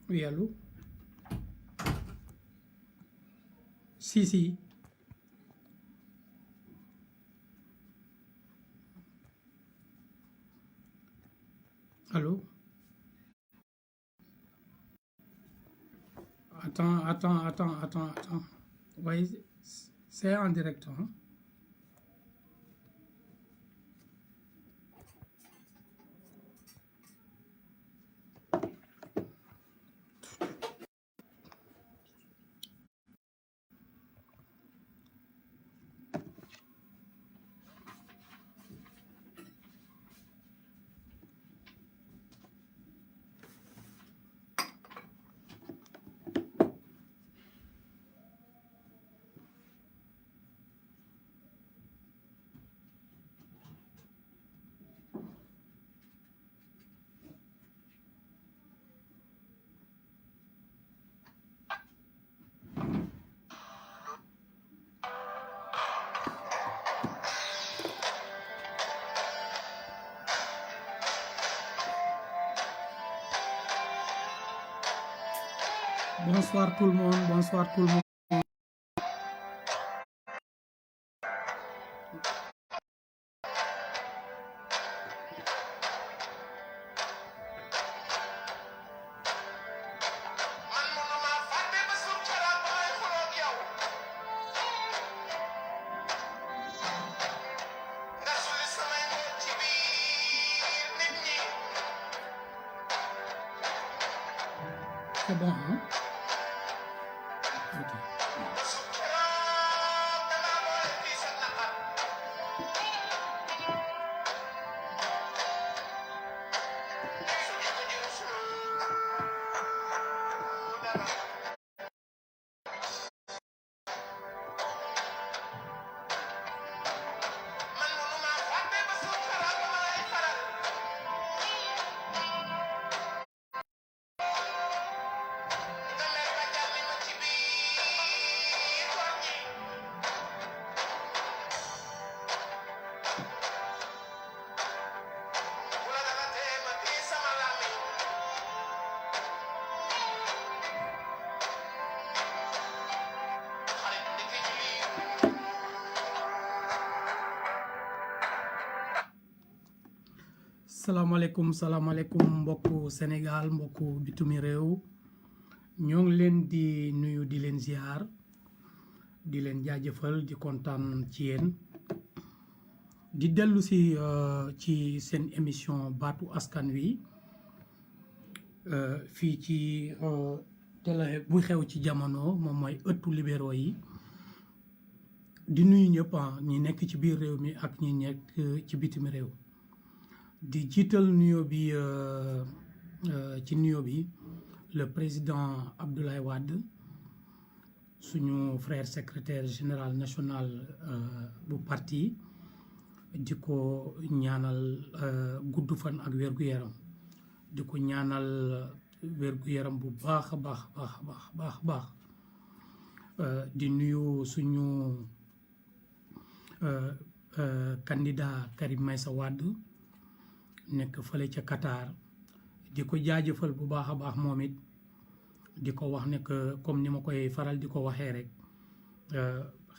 Oui, allô? Si. Allô? Attends. Oui, c'est en direct, hein? Bonsoir tout le monde. C'est bon, hein? Ok. salaamaaleykum mbokku Sénégal mbokku bitumi réew ñoo ngi leen di nuyu di leen ziar di leen jaajëfal di kontaan ci yéen di dellu si ci seen émission baatu askan wi fii ci télé bu xew ci jamono moom mooy ëttu libéraux yi di nuyu ñëpp ñi nekk ci biir réew mi ak ñi nekk ci bitimi réew di jiital nuyoo bi ci nuyoo bi le président Abdoulaye Wade suñu frère secrétaire général national bu parti di ko ñaanal gudd fan ak wér-gu-yaram di ko ñaanal wér-gu-yaram bu baax a baax di nuyu suñu candidat Karim Meïssa Wade nekk fële ca Qatar di ko jaajëfal bu baax a baax moom it di ko wax ne que comme ni ma koy faral di ko waxee rek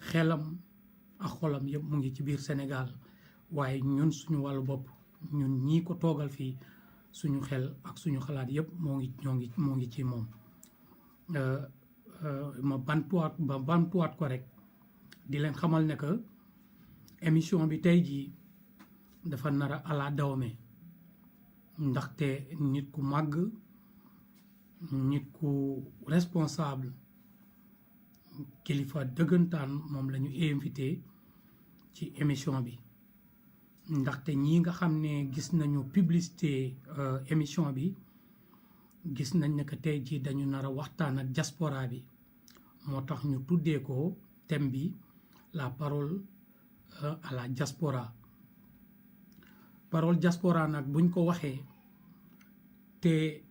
xelam ak xolam yëpp mu ngi ci biir Sénégal waaye ñun suñu wàllu bopp ñun ñii ko toogal fii suñu xel ak suñu xalaat yëpp moo ngi ci moom ma bantuwaat ko rek di leen xamal ne que émission bi tey jii dafa nar a ala dawme ndaxte nit ku màgg nit ku responsable kilifa dëggantaan moom la ñu invité ci émission bi ndaxte ñi nga xam ne gis nañu publicité émission bi gis nañ ne que tey jii dañu nar a waxtaan ak diaspora bi moo tax ñu tuddee ko thème bi la parole à la diaspora parole diaspora nag buñ ko waxee te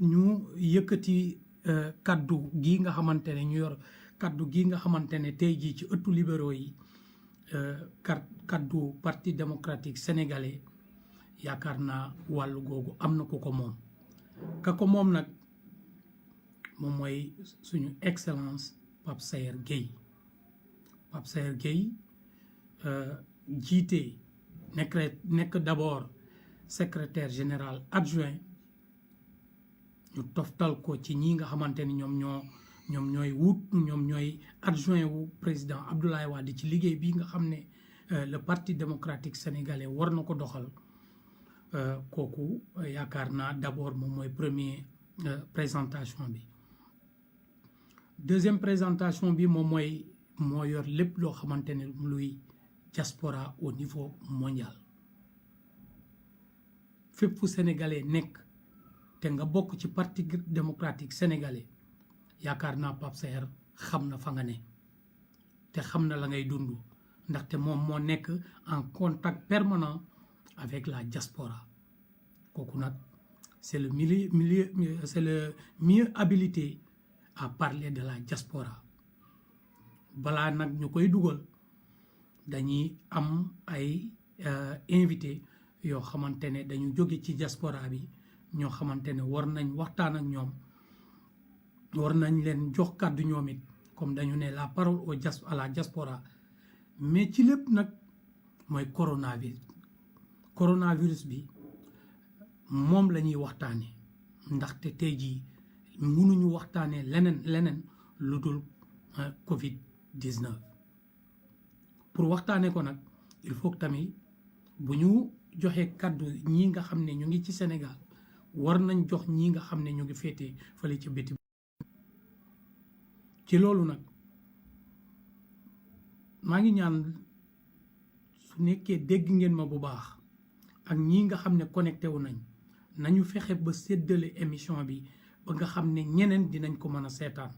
ñu yëkkati kaddu gi nga xamante ne ñu yor kaddu gi nga xamante ne tey jii ci ëttu libéraux yi kaddu parti démocratique sénégalais yaakaar naa wàllu googu am na ko moom ka ko moom nag moom mooy suñu excellence Pape Saer Gueye Pape Saer Gueye jiite nekk d'abord secrétaire général adjoint ñu toftal ko ci ñi nga xamante ni ñoom ñooy adjoint wu président Abdoulaye Wade ci liggéey bi nga xam ne le parti démocratique sénégalais war na ko doxal kooku yaakaar naa d'abord moom mooy premier présentation bi deuxième présentation bi moom moo yor lépp loo xamante ne luy diaspora au niveau mondial fépp fu sénégalais nekk te nga bokk ci parti démocratique sénégalais yaakaar naa Pape Saer xam na fa nga ne te xam na la ngay dund ndaxte moom moo nekk en contact permanent avec la diaspora kooku nag c'est le mieux habilité à parler de la diaspora balaa nag ñu koy dugal dañuy am ay invité yoo xamante ne dañu jóge ci diaspora bi ñoo xamante ne war nañ waxtaan ak ñoom war nañ leen jox kàddu ñoom it comme dañu ne la parole à la diaspora mais ci lépp nag mooy coronavirus bi moom la ñuy waxtaane ndaxte tey jii mënuñu waxtaane leneen lu dul Covid-19 pour waxtaane ko nag il faut que tamit bu ñu joxee kàddu ñi nga xam ne ñu ngi ci Sénégal war nañ jox ñi nga xam ne ñu ngi féete fële ci biti ci loolu nag maa ngi ñaan su nekkee dégg ngeen ma bu baax ak ñi nga xam ne connecté wu nañu fexe ba séddale émission bi ba nga xam ne ñeneen dinañ ko mën a seetaan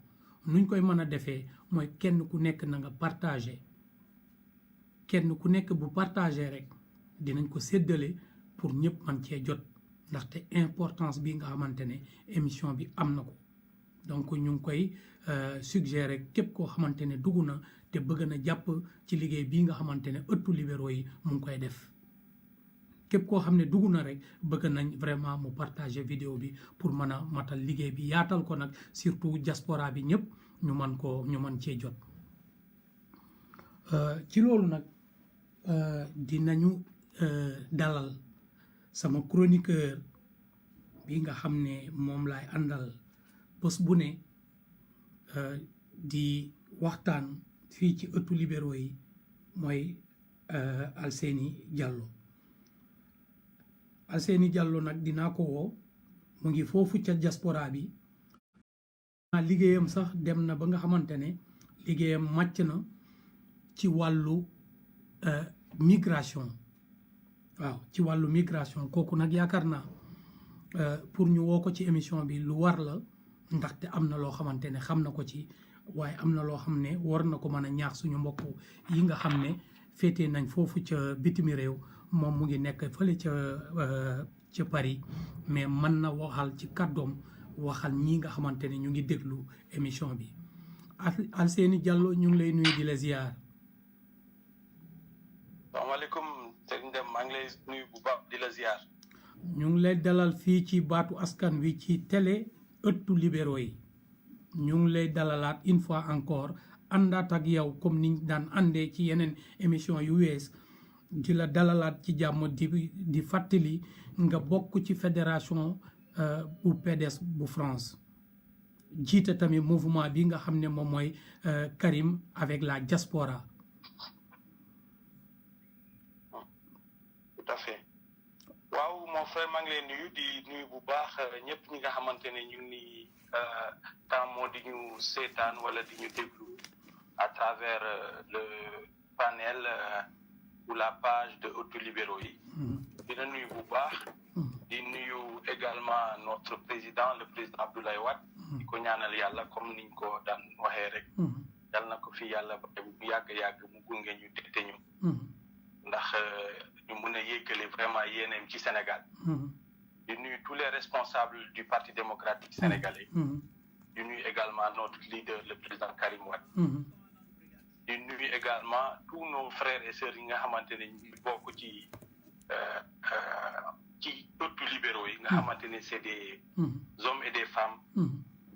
nuñ koy mën a defee mooy kenn ku nekk na nga partagé kenn ku nekk bu partagé rek dinañ ko séddale pour ñëpp man cee jot ndaxte importance bi nga xamante ne émission bi am na ko donc ñu ngi koy suggérer képp koo xamante ne dugg na te bëgg na jàpp ci liggéey bii nga xamante ne ëttu libéraux yi mu ngi koy def képp koo xam ne dugg na rek bëgg nañ vraiment mu partager vidéo bi pour mën a matal liggéey bi yaatal ko nag surtout diaspora bi ñëpp ñu mën cee jot ci loolu nag dinañu dalal sama chroniqueur bi nga xam ne moom laay àndal bés bu ne di waxtaan fii ci ëttu libéraux yi mooy Alseyni Diallo nag dinaa ko woo mu ngi foofu ca diaspora bi liggéeyam sax dem na ba nga xamante ne liggéeyam màcc na ci wàllu migration waaw ci wàllu migration kooku nag yaakaar naa pour ñu woo ko ci émission bi lu war la ndaxte am na loo xamante ne xam na ko ci waaye am na loo xam ne war na ko mën a ñaax suñu mbokk yi nga xam ne féetee nañ foofu ca bitimi réew moom mu ngi nekk fële ca Paris mais mën na waxal ci kàddoom waxal ñi nga xamante ne ñu ngi déglu émission bi Alseyni Diallo ñu ngi lay nuyu di la ziar. salaamaaleykum sëñ Deme maa ngi lay nuyu bu baax di la ziar. ñu ngi lay dalal fii ci baatu askan wi ci télé ëttu libéraux yi ñu ngi lay dalalaat une fois encore àndaat ak yow comme niñ daan àndee ci yeneen émission yu wees di la dalalaat ci jàmm di fàttali nga bokk ci fédération bu PDS bu France jiite tamit mouvement bi nga xam ne moom mooy Karim avec la diaspora. Tout à fait waaw mon frère maa ngi leen nuyu di nuyu bu baax ñëpp ñi nga xamante ne ñu ngi nii tàmmoo di ñu seetaan wala di ñu déglu à travers le panel ou la page de ëttu libéraux yi. dina nuyu bu baax. di nuyu également notre président le président Abdoulaye Wade. di ko ñaanal yàlla comme niñ ko daan waxee rek. yàlla na ko fi yàlla ba bu yàgg mu gunge ñu te ñu. ndax ñu mun a yéggale vraiment yéeneem ci Sénégal. di nuyu tous les responsables du Parti démocratique sénégalais. di nuyu également notre leader le président Karim Wade. di nuyu également tous nos frères et sœurs yi nga xamante ne ñu bokk ci ëttu libéraux yi nga xamante ne c'est des hommes et des femmes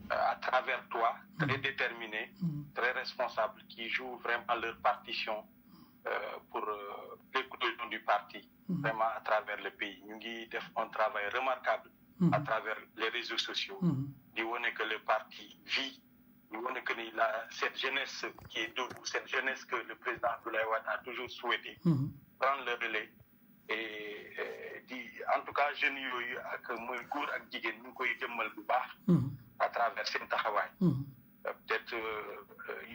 à travers toi très déterminés, très responsables qui jouent vraiment leur partition pour l'éclosion du parti vraiment à travers le pays. Ñu ngi def un travail remarquable à travers les réseaux sociaux di wone que le parti vit di wone que ni cette jeunesse qui est debout, cette jeunesse que le président Abdoulaye Wade a toujours souhaité prendre le relais et di en tout cas jeunes yooyu ak muy góor ak jigéen ñu ngi koy jëmmal bu baax à travers seen taxawaay peut-être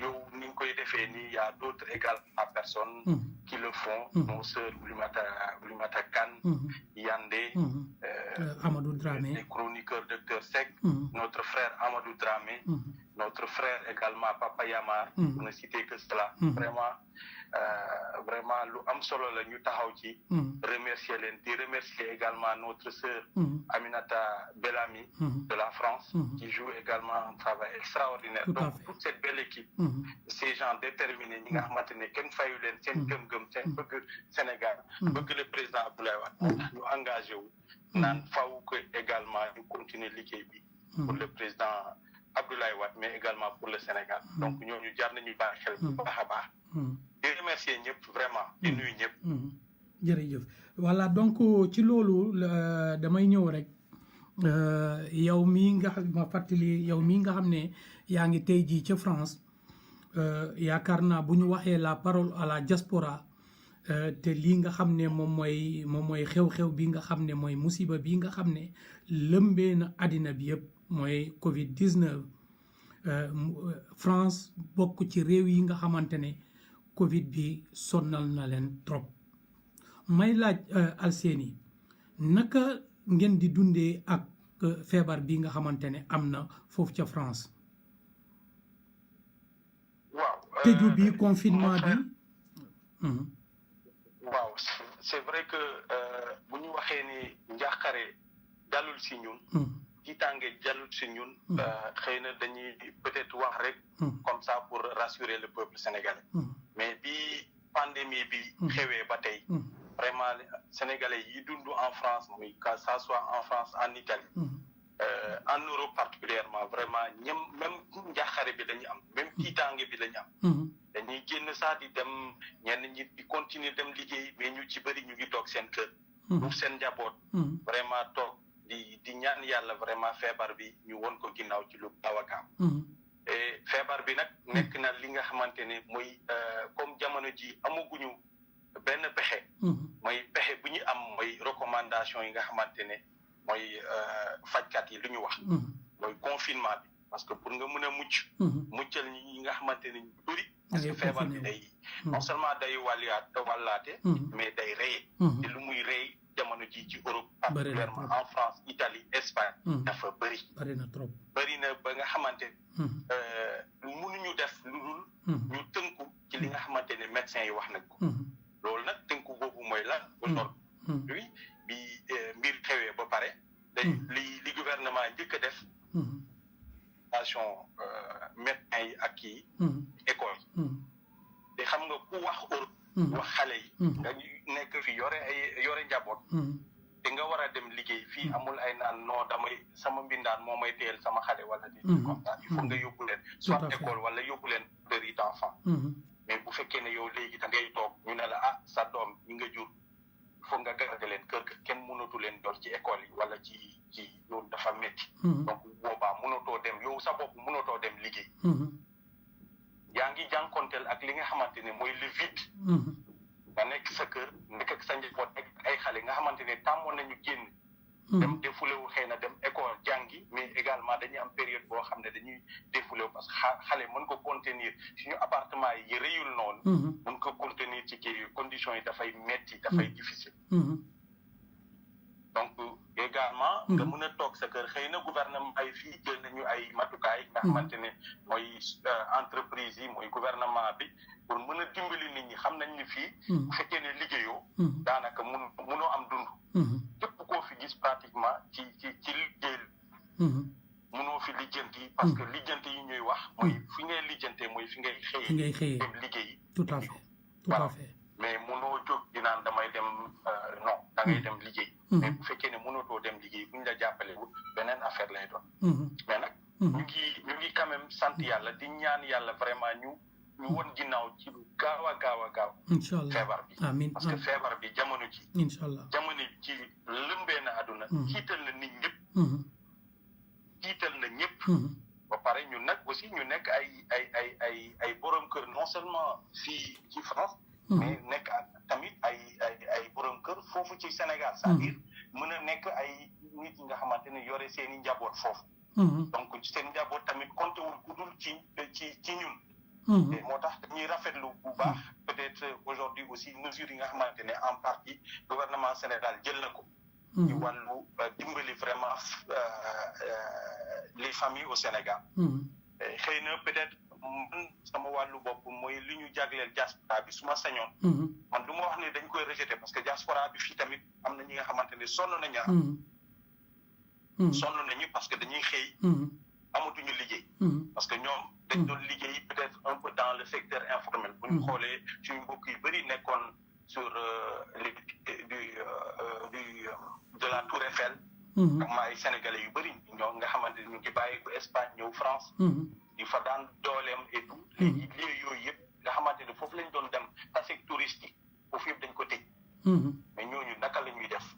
yow ni nga koy defee nii y a d'autres également personnes qui le font nos sœurs Oulimata Kane Yandé Amadou Dramé les chroniqueurs Docteur Seck notre frère Amadou Dramé notre frère également Papa Yamar pour ne citer que cela vraiment lu am solo la ñu taxaw ci remercier leen di remercier également notre sœur Aminata Bellamy de la France qui joue également un travail extraordinaire. Donc toute cette belle équipe ces gens déterminés ñi nga xamante ne kenn fayu leen seen gëm-gëm seen bëgg Sénégal bëgg le président Abdoulaye Wade ñu engagé wu naan faw que également ñu continuer liggéey bi pour le président Abdoulaye Wade mais également pour le Sénégal. Donc ñooñu jar nañu baax xel bu baax a baax di remercier ñëpp vraiment di nuyu ñëpp jërëjëf voilà donc ci loolu damay ñëw rek yow mii nga xam ma fàttali yow mii nga xam ne yaa ngi tey jii ca France yaakaar naa bu ñu waxee la parole à la diaspora te lii nga xam ne moom mooy xew-xew bi nga xam ne mooy musiba bi nga xam ne lëmbee na àddina bi yëpp mooy Covid 19 France bokk ci réew yi nga xamante ne Covid bi sonnal na leen trop may laaj Alseyni naka ngeen di dundee ak feebar bi nga xamante ne am na foofu ca France. waaw tëju bi confinement bi. waaw c'est vrai que bu ñu waxee ni njàqare dalul si ñun. tiitaange dalul si ñun. xëy na dañuy peut-être wax rek. comme ça pour rassurer le peuple sénégalais. mais bi pandémie bi xewee ba tey. vraiment sénégalais yi dund en France muy que ça soit en France en Italie. en Europe particulièrement vraiment ñoom même njàqare bi lañu am même tiitaange bi lañu am. dañuy génn saa di dem ñenn ñi di continuer dem liggéey mais ñu ci bëri ñu ngi toog seen kër. pour seen njaboot. vraiment toog di ñaan yàlla vraiment feebar bi ñu won ko ginnaaw ci lu gaaw a gaaw. et feebar bi nag nekk na li nga xamante ne mooy comme jamono ji amaguñu benn pexe. mooy pexe bu ñu am mooy recommandation yi nga xamante ne mooy fajkat yi lu ñu wax. mooy confinement bi parce que pour nga mën a muccal ñi nga xamante ne ñu bëri. parce que feebar bi day non seulement day wàllaate mais day reye. te lu muy rey jamono ji ci Europe particulièrement en France Italie Espagne dafa bëri na trop bëri na ba nga xamante mënuñu def lu dul ñu tënku ci li nga xamante ne médecins yi wax nañ ko loolu nag tënku boobu mooy lan aujourd'hui bi mbir xewee ba pare dañ li gouvernement njëkk a def station médecins yi ak kii école te xam nga ku wax Europe wax xale yi nga nekk fi yore njaboot te nga war a dem liggéey fii amul ay naan non damay sama mbindaan moo may teel sama xale wala di comme ça il faut nga yóbbu leen soit école wala yóbbu leen garderie d'enfant mais bu fekkee ne yow léegi da ngay toog ñu ne la sa doom ñi nga jur foog nga garder leen kër ga kenn mënatu leen yor ci école yi wala ci loolu dafa métti donc boobaa mënatoo dem yow sa bopp mënatoo dem liggéey yaa ngi jànkonteel ak li nga xamante ne mooy le vide nga nekk sa kër nekk ak sa njaboot nekk ay xale nga xamante ne tàmmoon nañu génn dem défulewu xëy na dem école jàngi mais également dañuy am période boo xam ne dañuy défulewu parce que xale mën ko contenir suñu appartement yi rëyul noonu mën ko contenir ci kii conditions yi dafay metti dafay difficile donc également nga mën a toog sa kër xëy na gouvernement ay fii jël nañu ay matukaay nga xamante ne mooy entreprise yi mooy gouvernement bi pour mën a dimbali nit ñi xam nañ ni fii bu fekkee ne liggéeyoo daanaka munoo am dund képp koo fi gis pratiquement ci liggéey munoo fi lijjanti parce que lijjanti yi ñuy wax mooy fi ngay lijjantee mooy fi ngay xëyee dem liggéey tout à fait tout à fait mais munoo jóg di naan damay dem non da ngay dem liggéey mais bu fekkee ne mënatoo dem liggéey buñ la jàppalewul beneen affaire lay doon mais nag ñu ngi quand même sant yàlla di ñaan yàlla vraiment ñu won ginnaaw ci lu gaaw a gaaw inchallah feebar bi amiin parce que feebar bi jamono ji inchallah jamono ci lëmbee na àdduna kiital na nit ñëpp kiital na ñëpp ba pare ñun nag aussi ñu nekk ay borom kër non seulement fii ci France mais nekk tamit ay borom kër foofu ci Sénégal c'est-à-dire mën a nekk ay nit ñi nga xamante ne yore seen i njaboot foofu donc seen njaboot tamit compté wul ku dul ci ñun moo tax dañuy rafetlu bu baax peut-être aujourd'hui aussi mesures yi nga xamante ne en partie gouvernement Sénégal jël na ko ci wàllu dimbali vraiment les familles au Sénégal xëy na peut-être man sama wàllu bopp mooy li ñu jagleel diaspora bi su ma sañoon man du ma wax ne dañ koy rejeter parce que diaspora bi fii tamit am na ñi nga xamante ne sonn nañu parce que dañuy xëy amatuñu liggéey parce que ñoom dañ doon liggéey peut-être un peu dans le secteur informel bu ñu xoolee suñu mbokk yu bëri nekkoon sur de la Tour Eiffel ak ay sénégalais yu bëri ñoo nga xamante ne ñu ngi bàyyi ko Espagne ñëw France di fa daan dooleem et tout léegi lieu yooyu yëpp nga xamante ne foofu lañ doon dem pasek touristique foofu yëpp dañ ko tëj mais ñooñu naka la ñuy def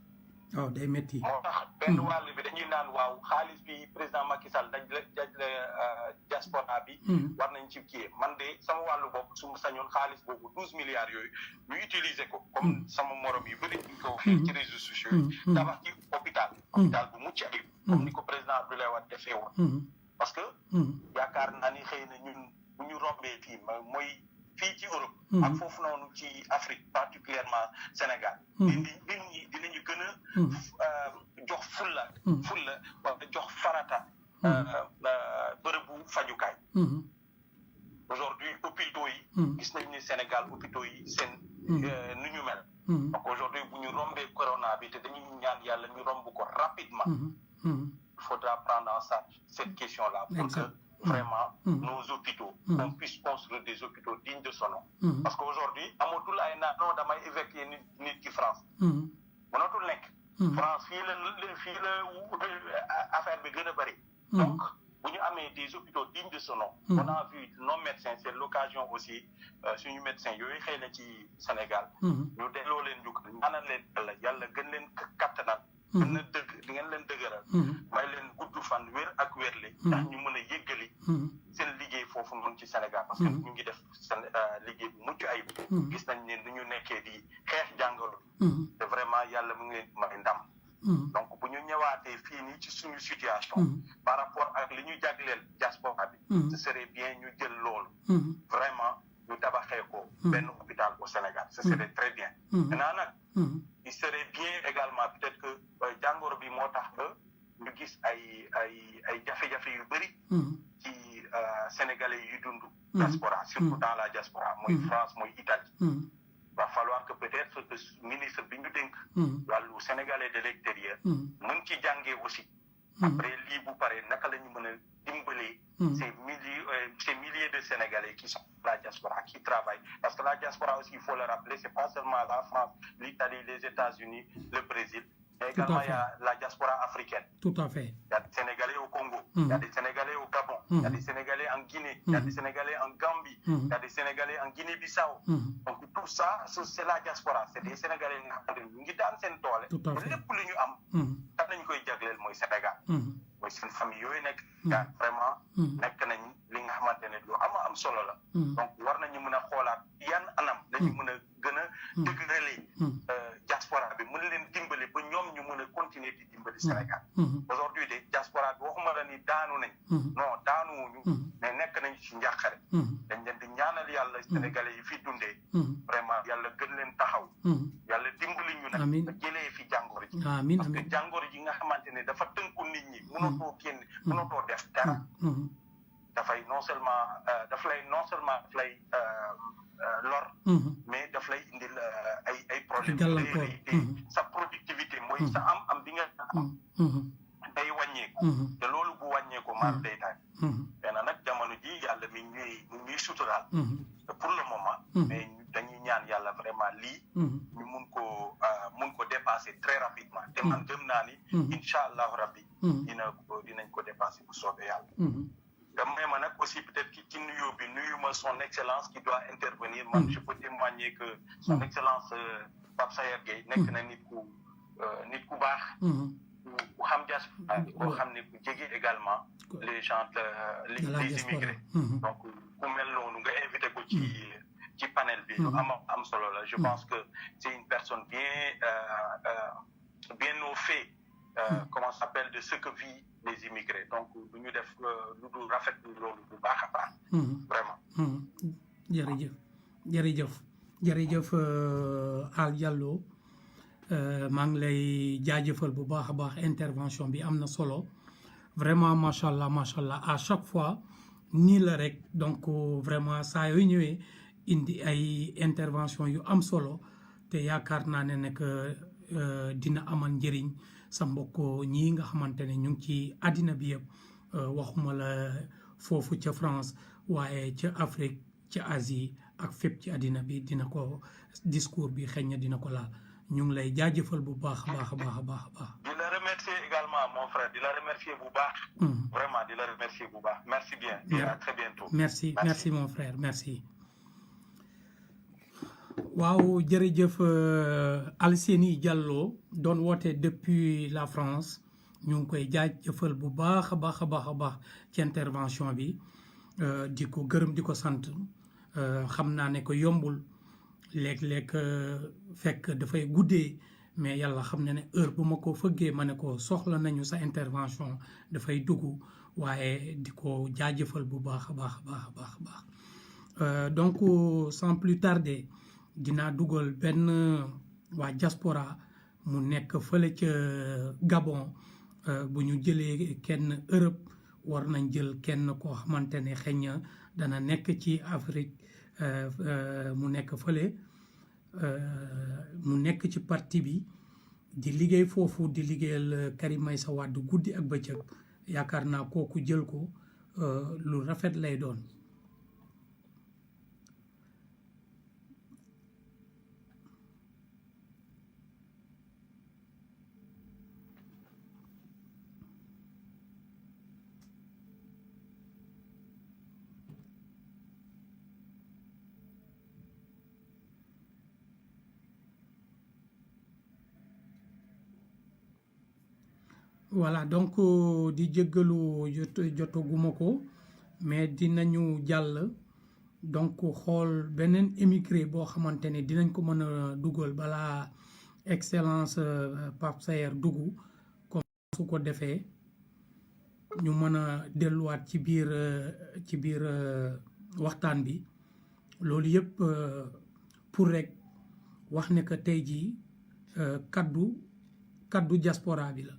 waaw day métti moo tax benn wàll bi dañuy naan waaw xaalis bi président Macky Sall daj la diaspora bi war nañ ci kii man de sama wàllu bopp su ma sañoon xaalis boobu 12 milliards yooyu ñu utiliser ko comme sama morom yu bëri ñu ko waxee ci réseaux sociaux yi tabax ci hôpital bu mucc ayib comme ni ko président Abdoulaye Wade defee woon parce que yaakaar naa ni xëy na ñun bu ñu rombee fii mooy fii ci Europe ak foofu noonu ci Afrique particulièrement Sénégal nit ñi dinañu gën a jox fulla wala jox farata bërëbu fajukaay aujourd'hui hôpitaux yi gis nañu ni Sénégal hôpitaux yi seen nu ñu mel donc aujourd'hui bu ñu rombee corona bi te dañuy ñaan yàlla ñu romb ko rapidement il faudra prendre en charge cette question-là pour que vraiment nos hôpitaux qu'on puisse construire des hôpitaux dignes de son nom parce qu'aujourd'hui amatul ay non damay évacuer nit ci France mënatul nekk France fii la affaire bi gën a bëri donc bu ñu amee des hôpitaux dignes de son nom on a vu nos médecins c'est l'occasion aussi suñu médecins yooyu xëy na ci Sénégal ñu delloo leen njukkal ñaanal leen yàlla gën leen kattanal gën a di ngeen leen dëgëral may leen gudd fan wér ak wérle ndax ñu mën a yëggali seen liggéey foofu noonu ci Sénégal parce que ñu ngi def seen liggéey bu mucc ayib gis nañ ne nu ñu nekkee di xeex jàngoro te vraiment yàlla mu ngi leen may ndam donc bu ñu ñëwaatee fii nii ci suñu situation par rapport ak li ñu jagleel diaspora bi ce serait bien ñu jël loolu vraiment ñu tabaxee ko benn hôpital au Sénégal ce serait très bien maintenant nag il serait bien également peut-être que jàngoro bi moo tax ba ñu gis ay jafe-jafe yu bëri ci sénégalais yu dund diaspora surtout dans la diaspora mooy France mooy Italie va falloir que peut-être que ministre bi ñu dénk wàllu sénégalais de l'extérieur mën ci jàngee aussi après lii bu paree naka la ñu mën a dimbali ces milliers de Sénégalais qui sont la diaspora, qui travaillent. Parce que la diaspora aussi, il faut le rappeler, c'est pas seulement la France, l'Italie, les États-Unis, le Brésil, mais également il y a la diaspora africaine. Tout à fait. Il y a des Sénégalais au Congo, il y a des Sénégalais au Gabon, il y a des Sénégalais en Guinée, il y a des Sénégalais en Gambie, il y a des Sénégalais en Guinée-Bissau. Donc tout ça, c'est la diaspora. C'est des Sénégalais qui dans sen doole. Tout à fait. Lépp lu ñu am, kan lañ koy jagleel mooy Sénégal. Mooy seen famille yooyu nekk vraiment nekk nañ li nga xamante ne lu am solo la. Donc war nañu mën a xoolaat yan anam lañu mën a gën a dëgëralee diaspora bi mën leen dimbali ba ñoom ñu mën a continuer di dimbali Sénégal. Aujourd'hui de diaspora bi waxuma la ni daanu nañ. Non daanuwuñu mais nekk nañ ci njàqare. dañ leen di ñaanal yàlla Sénégalais yi fi dundee. Vraiment yàlla gën leen taxaw. yàlla dimbali ñu nag ba jëlee fi jàngoro ji. parce que jàngoro ji nga xamante ne dafa tënku nit ñi mënatoo génn mënatoo def dara. dafay non seulement daf lay lor. mais daf lay indil ay problèmes. sa productivité mooy sa am bi nga am. day wàññeeku. te loolu bu wàññeeku maar day taay. mais nag jamono ji yàlla mi ñuy suturaal. pour le moment. mais dañuy ñaan yàlla vraiment lii. ñu mun ko dépasser très rapidement. te man gëm naa ni. incha allahu rabbi. dinañ ko dépasser bu soobee yàlla. mais man nag aussi peut-être ci nuyoo bi nuyuma son excellence qui doit intervenir. man je peux témoigner que son excellence Pape Sayer Gueye nekk na nit ku baax. ku xam diaspora koo xam ne ku jege également les gens les immigrés. donc ku mel noonu nga invité ko ci panel bi. lu am solo la je pense que c'est une personne bien au fait. Comment ça s'appelle de ce que vivent les immigrés donc du ñu def lu dul rafetlu loolu bu baax a baax. vraiment. jërëjëf Al Diallo maa ngi lay jaajëfal bu baax a baax intervention bi am na solo vraiment macha allah à chaque fois nii la rek donc vraiment saa yooyu ñëwee indi ay intervention yu am solo te yaakaar naa ne que dina amal njëriñ. sa mbokk ñii nga xamante ne ñu ngi ci àddina bi yëpp waxuma la foofu ca France waaye ca Afrique ca Asie ak fépp ci àddina bi dina ko discours bi xëy na dina ko laal ñu ngi lay jaajëfal bu baax a baax. di la remercier également mon frère di la remercier bu baax. vraiment di la remercier bu baax merci bien. et à très bientôt. merci mon frère merci. waaw jërëjëf Alseni Diallo doon woote depuis la France ñu ngi koy jaajëfal bu baax a baax ci intervention bi di ko gërëm di ko sant xam naa ne ko yombul léeg-léeg fekk dafay guddee mais yàlla xam na ne heure bu ma ko fëggee ma ne ko soxla nañu sa intervention dafay dugg waaye di ko jaajëfal bu baax a baax donc sans plus tarder. dinaa dugal benn waa diaspora mu nekk fële ca Gabon bu ñu jëlee kenn Europe war nañ jël kenn koo xamante ne xëy na dana nekk ci Afrique mu nekk fële mu nekk ci parti bi di liggéey foofu di liggéeyal Karim Meïssa Wade guddi ak bëccëg yaakaar naa kooku jël ko lu rafet lay doon. voilà donc di jéggalu jotaguma ko mais dinañu jàll donc xool beneen émigré boo xamante ne dinañ ko mën a dugal balaa excellence Pape Sayer dugg comme su ko defee ñu mën a delluwaat ci biir waxtaan bi loolu yëpp pour rek wax ne que tey jii kaddu diaspora bi la.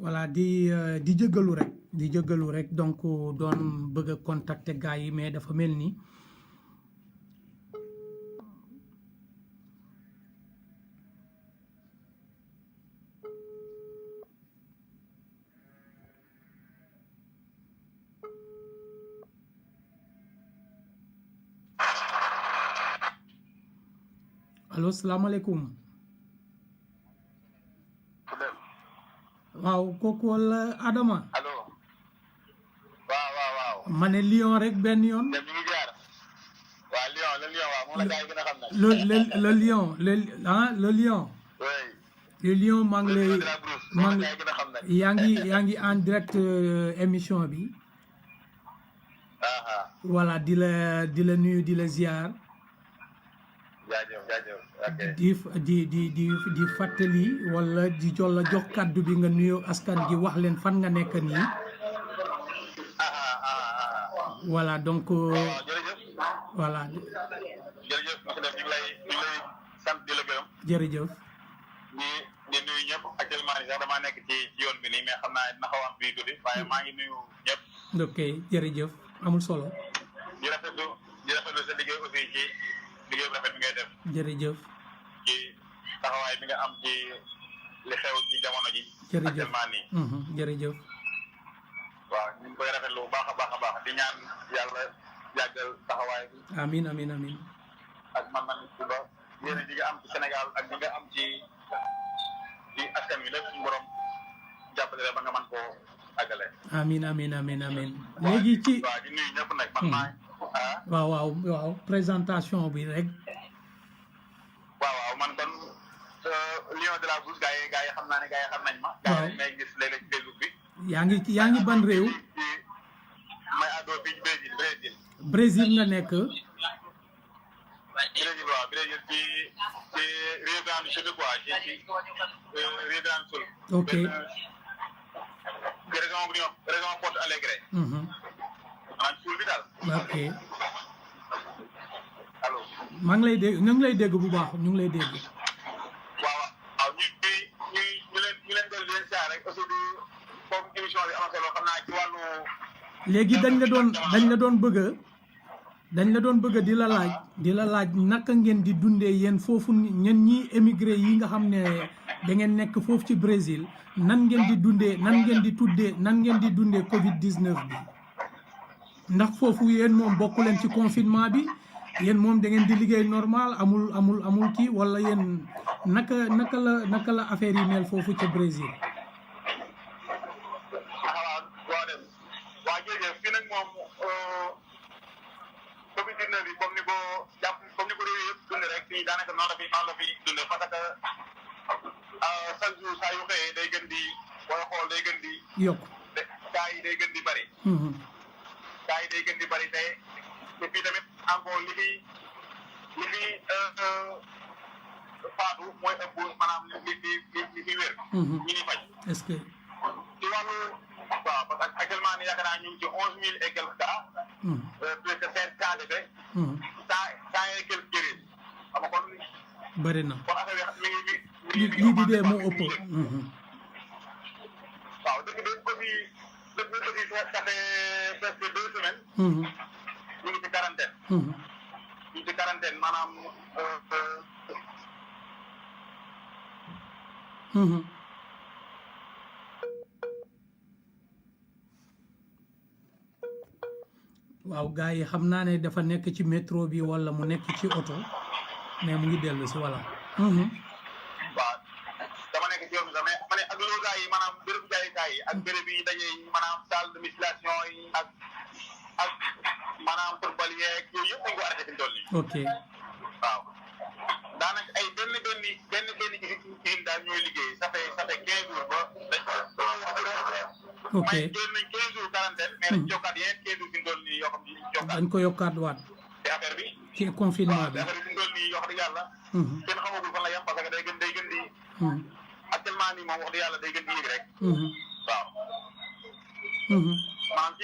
voilà di jëggalu rek donc doon bëgg a contacter gars yi mais dafa mel ni allo salaamaaleykum waaw kooku wala Adama. allo waaw. ma ne Lion rek benn yoon. ñu ngi jaar waaw Lion le Lion waaw moom la gars yi gën a xam nag. le Lion le Lion. oui. le Lion maa ngi lay yaa ngi en direct émission bi. voilà di la nuyu di la ziar. jaajëf ok. di fàttali wala di jox kàddu bi nga nuyoo askan gi wax leen fan nga nekk nii. voilà donc. jërëjëf. voilà. jërëjëf monsieur Deme ñu ngi lay sant di la gërëm. jërëjëf. di nuyu ñëpp actuellement nii sax damaa nekk ci yoon bi nii mais xam naa dina xaw a am bii tuuti waaye maa ngi nuyu ñëpp. ok jërëjëf amul solo. di rafetlu sa liggéey aussi ci liggéey bu rafet bi ngay def. jërëjëf. ci taxawaay bi nga am ci li xew ci jamono ji. jërëjëf actuellement nii. jërëjëf. waaw ñu ngi koy rafetlu bu baax a baax di ñaan yàlla yàggal taxawaay bi. amiin. ak man ci ba yéen ji nga am ci Sénégal ak ñi nga am ci askan wi lépp suñu borom jàppale ba nga mën koo àggale. amiin. léegi ci waaw di nuyu ñëpp nag man maa waaw présentation bi rek. waaw man kon Lion de la Bouche gars yi xam naa ne gars yi xam nañ ma. waaw gars yi may gis léeg-léeg ci Facebook bi. yaa ngi ban réew. may àddoo fii ci Brésil nga nekk. Brésil ci Rio Grande do Sul quoi ci Rio Grande do Sul. ok. région Porto Alegre. maanaam suul bi daal. ok. allo. maa ngi lay dégg ñu ngi lay dégg bu baax ñu ngi lay dégg. waaw ñu leen doon leen saa rek aussi di comme émission bi am solo xam naa ci wàllu. léegi dañ la doon bëgg di la laaj naka ngeen di dundee yéen foofu ñen ñi émigré yi nga xam ne da ngeen nekk foofu ci Brésil nan ngeen di dundee Covid 19 bi ndax foofu yéen moom bokku leen ci confinement bi yéen moom da ngeen di liggéey normal amul kii wala yéen naka la affaire yi mel foofu ca Brésil. Covid-19 bi comme ni ko réew yëpp dund rek fii daanaka noonu la fi dund parce que chaque jour saa yu xëyee day gën di booy xool day gën di yokk kaa yi day gën di bëri te fii tamit encore li fi faatu mooy ëpp maanaam li fi wér ñi ni faj est-ce que ci wàllu waaw parce que actuellement ni yaakaar naa ñu ngi ci 11 000 et quelques cas plus de 5 cas de décès cent et quelques guéris xam nga kon bëri na kon affaire bi mi ngi lii di dee moo ëpp waaw dëkk bi aussi ça fait presque 2 semaines ñu ngi ci quarantaine maanaam waaw gars yi xam naa ne dafa nekk ci métro bi wala mu nekk ci oto mais mu ngi dellu si voilà. waaw dama nekk ci yoon bi sax mais ma ne ak loogaa yi maanaam béréb jaayukaay yi ak béréb yi daje yi maanaam salle de musculation yi ak maanaam football yeeg yooyu yëpp dañu ko arrêté fi mu toll nii. ok waaw daanaka ay benn usine daal ñooy liggéey ça fait 15 jours ba ok may génn nañ 15 jours quarantaine mais dañ jokkaat yeneen 15 jours fi mu toll nii yoo xam ni dañ ko yokkaat waat te affaire bi ci confinement bi affaire bi fi mu toll nii yoo xam ne yàlla kenn xamagul fan la yem parce que day gën di actuellement nii moom wax dëgg yàlla day gën di yëg rek waaw maanaam ci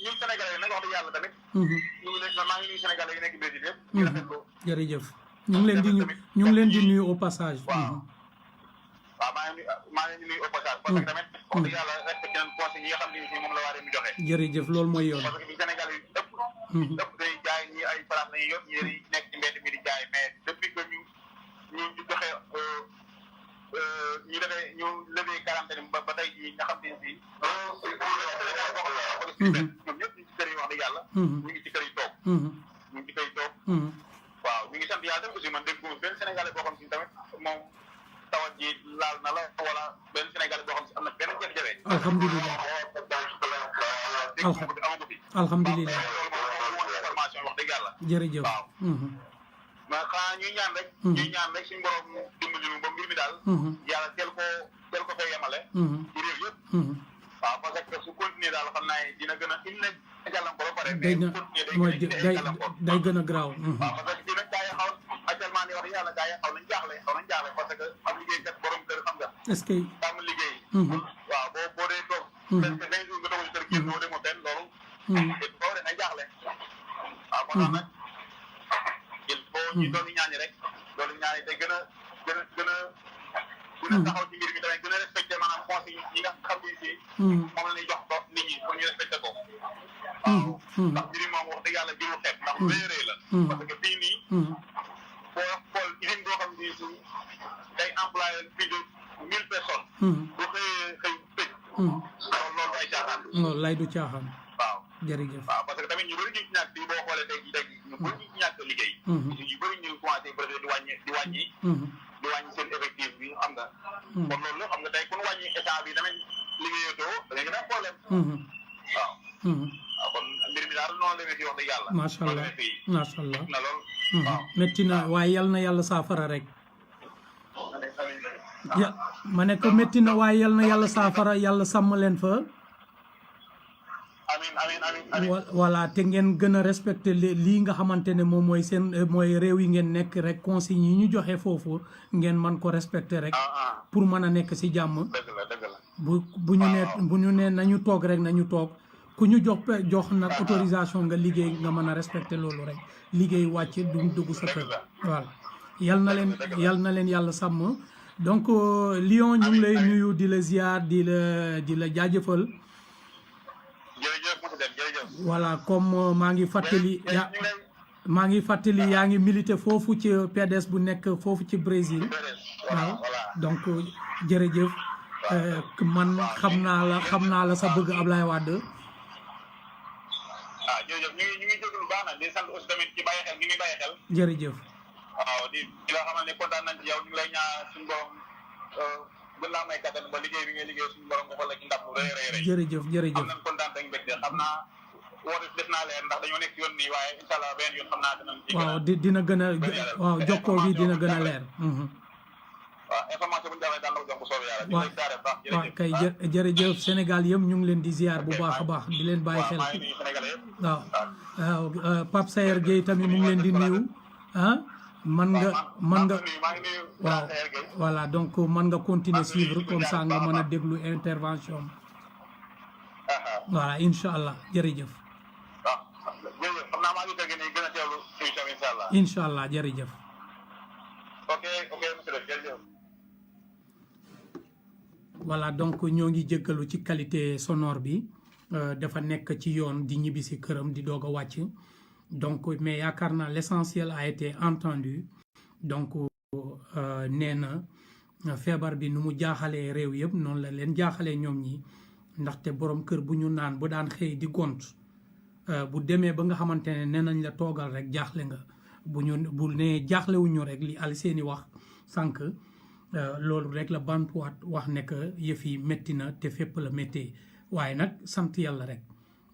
ñun Sénégalais yi nag wax dëgg yàlla tamit ñu ngi leen maa ngi nuyu Sénégalais yi nekk Brésil yëpp ñu rafetlu jërëjëf ñu ngi leen di nuyu au passage waaw waaw maa ngi nuyu au passage parce que tamit wax dëgg yàlla respecté nañ conseil yi nga xam ne si moom la waa mi joxe jërëjëf loolu mooy yoon parce que Sénégal yi ëpp day jaay ñi ay place nañu yor ñi nekk ci mbedd mi di jaay mais depuis que ñu joxe ñu levé quarantaine ba tey jii nga xam ne si ñoom ñëpp ñu ci kër yi wax dëgg yàlla ñu ngi ci kër yi toog ñu ngi ci kër yi toog waaw ñu ngi sant yàlla tamit aussi man dégg benn Sénégalais boo xam si tamit moom tawat ji laal na la wala benn Sénégalais boo xam si am na benn jafe-jafe alhamdulilah amagu fi alhamdulilah information wax dëgg yàlla jërëjëf waaw mais xanaa ñuy ñaan rek suñu borom dimbali ñu ba mbir mi daal yàlla teel ko fay yemale ci réew yëpp waaw parce que su continuer daal xam naa dina gën a indi na gàllankoor ba pare mais su continuer day gën a garaaw waaw parce que dina gaa yi xaw actuellement ni wax yàlla gaa yi xaw nañ jaaxle parce que am liggéeykat borom kër xam nga est-ce que tàmm liggéey waaw boo dee toog presque 20 jours nga toog ci kër génn doo demoo fenn loolu boo dee nga jaaxle waaw moo tax nag il faut ñu doon ñaani rek doon ñaani te gën a taxaw ci mbir mi tamit gën a respecté maanaam conseil yi nga xam ne si moom la ñuy jox ko nit ñi pour ñu respecté ko waaw ndax mbir mi moom wax dëgg yàlla jurul xeet ndax réeree la parce que fii nii boo xool usine boo xam ne si day employé plus de 1000 personnes bu xëyee xëy tëj loolu ay caaxaan loolu lay du caaxaan waaw jërëjëf waaw parce que tamit ñu bëri ñu ci ñàkk fii boo xoolee tey ñu bëri ñu ci ñàkk liggéey ñu bëri ñu commencé peut être di wàññi seen effectif bi xam nga kon loolu xam nga tey ku ñu wàññi état bi tamit liggéeyatoo da ngay gën a problème waaw waaw kon mbir mi daal noonu la demee fii wax dëgg yàlla macha allah macha allah na lool waaw métti na waaye yal na yàlla saafara rek ma ne ko métti na waaye yal na yàlla saafara yàlla sàmm leen fa amiin voilà te ngeen gën a respecté lii nga xamante ne moom mooy seen mooy réew yi ngeen nekk rek consignes yi ñu joxe foofu ngeen man ko respecté rek pour mën a nekk ci jàmm bu ñu nee nañu toog rek nañu toog ku ñu jox nag autorisation nga liggéey nga mën a respecté loolu rek liggéey wàcc du dugg sa kër voilà yal na leen yàlla sàmm donc Lion ñu ngi lay nuyu di la ziar di la jaajëfal voilà comme maa ngi fàttali yaa ngi milité foofu ci PDS bu nekk foofu ci Brésil waaw donc jërëjëf man xam naa la sa bëgg Ablaye Wade jërëjëf ñu ngi jóglu baax na di sant aussi tamit ci bàyyi xel gi muy bàyyi xel jërëjëf waaw di la xamal ne kontaan nañ ci yow ñu ngi lay ñaan suñu borom gën laa may kattan ba liggéey bi ngay liggéey suñu borom nga xool ak ndam lu rëy jërëjëf am nañ kontaan dañ mbégte xam naa woote def naa leen ndax dañoo nekk yoon nii waaye incha allah benn yoon xam naa dinañ ci waaw dina gën a waaw jokkoo bi dina gën a leer waaw information bu ñu defee daan la ko jox bu soobee yàlla ñu lay jaaree baax waaw kay jërëjëf Sénégal yëpp ñu ngi leen di ziar bu baax a baax di leen bàyyi xel waaw Pape Sayer Gueye tamit mu ngi leen di nuyu man nga waaw voilà donc man nga continuer suivre comme ça nga mën a déglu intervention voilà incha allah jërëjëf xam naa maa ngi dégg nii gën a teewlu émission bi incha allah incha allah jërëjëf ok monsieur le jërëjëf voilà donc ñoo ngi jéggalu ci qualité sonore bi dafa nekk ci yoon di ñibbi si këram di doog a wàcc donc mais yaakaar naa l'essentiel a été entendu donc nee na feebar bi nu mu jaaxalee réew yëpp noonu la leen jaaxalee ñoom ñi ndaxte borom kër bu ñu naan bu daan xëy di gont bu demee ba nga xamante ne nee nañ la toogal rek jaaxle nga bu nee jaaxlewuñu rek li Alseyni wax sànq loolu rek la bantuwaat wax ne que yëf yi métti na te fépp la méttee waaye nag sant yàlla rek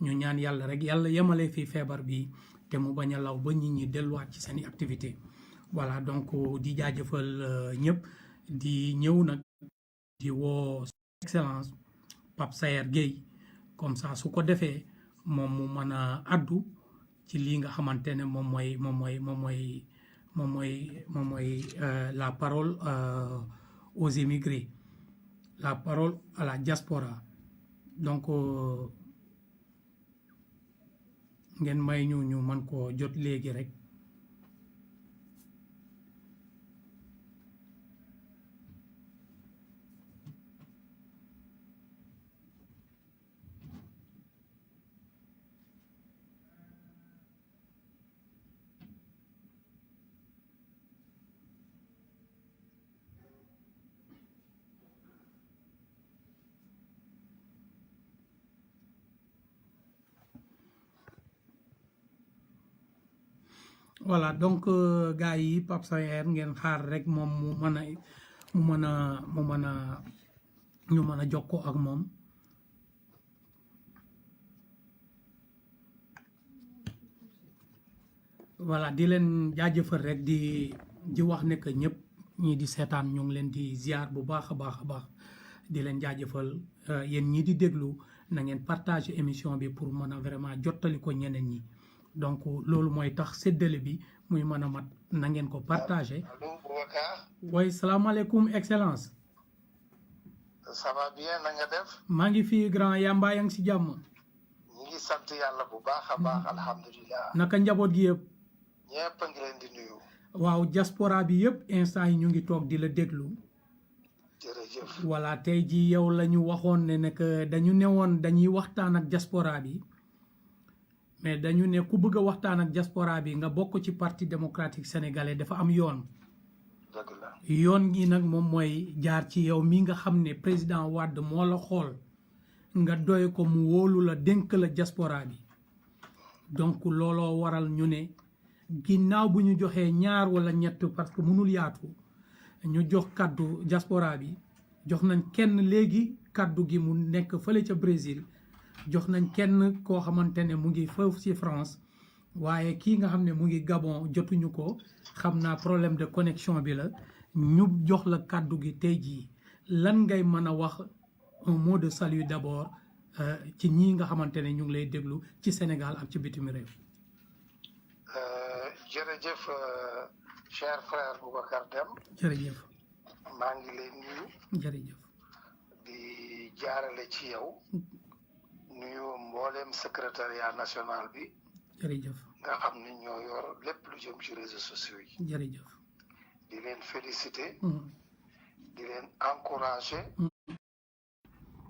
ñu ñaan yàlla rek yàlla yemale fii feebar bi te mu bañ a law ba nit ñi delluwaat ci seeni activité voilà donc di jaajëfal ñëpp di ñëw nag di woo excellence Pape Sayer Gueye comme ça su ko defee moom mu mën a addu ci lii nga xamante ne moom mooy la parole aux immigrés la parole à la diaspora donc ngeen may ñu mën koo jot léegi rek voilà donc gars yi Pape Saer ngeen xaar rek moom mu mën a ñu mën a jokkoo ak moom voilà di leen jaajëfal rek di wax ne que ñëpp ñii di seetaan ñu ngi leen di ziar bu baax a baax di leen jaajëfal yéen ñii di déglu na ngeen partager émission bi pour mën a vraiment jottali ko ñeneen ñi donc loolu mooy tax séddale bi muy mën a mat na ngeen ko partager. allo Boubacar. oui salaamaaleykum excellence. ça va bien na nga def. maa ngi fii grand Yamba yaa ngi si jàmm. ñu ngi sant yàlla bu baax a baax alhamdulilah. naka njaboot gi yëpp. ñëpp a ngi leen di nuyu. waaw diaspora bi yëpp instant yi ñu ngi toog di la déglu. jërëjëf. voilà tey jii yow la ñu waxoon ne que dañu newoon dañuy waxtaan ak diaspora bi mais dañu ne ku bëgg a waxtaan ak diaspora bi nga bokk ci parti démocratique sénégalais dafa am yoon. dëgg la. yoon gi nag moom mooy jaar ci yow mi nga xam ne président Wade moo la xool nga doy ko mu wóolu la dénk la diaspora bi donc looloo waral ñu ne ginnaaw bu ñu joxee ñaar wala ñett parce que mënul yaatu ñu jox kaddu diaspora bi jox nañ kenn léegi kaddu gi mu nekk fële ca Brésil jox nañ kenn koo xamante ne mu ngi foofu ci France waaye kii nga xam ne mu ngi Gabon jotuñu ko xam naa problème de connexion bi la ñu jox la kaddu gi tey jii lan ngay mën a wax un mot de salut d'abord ci ñii nga xamante ne ñu ngi lay déglu ci Sénégal ak ci bitim réew. jërëjëf cher frère Boubacar Deme. jërëjëf. maa ngi lay nuyu. jërëjëf. di jaarale ci yow. nuyu mbooleem secrétariat national bi. jërëjëf. nga xam ni ñoo yor lépp lu jëm ci réseaux sociaux yi. jërëjëf. di leen féliciter. di leen encourager.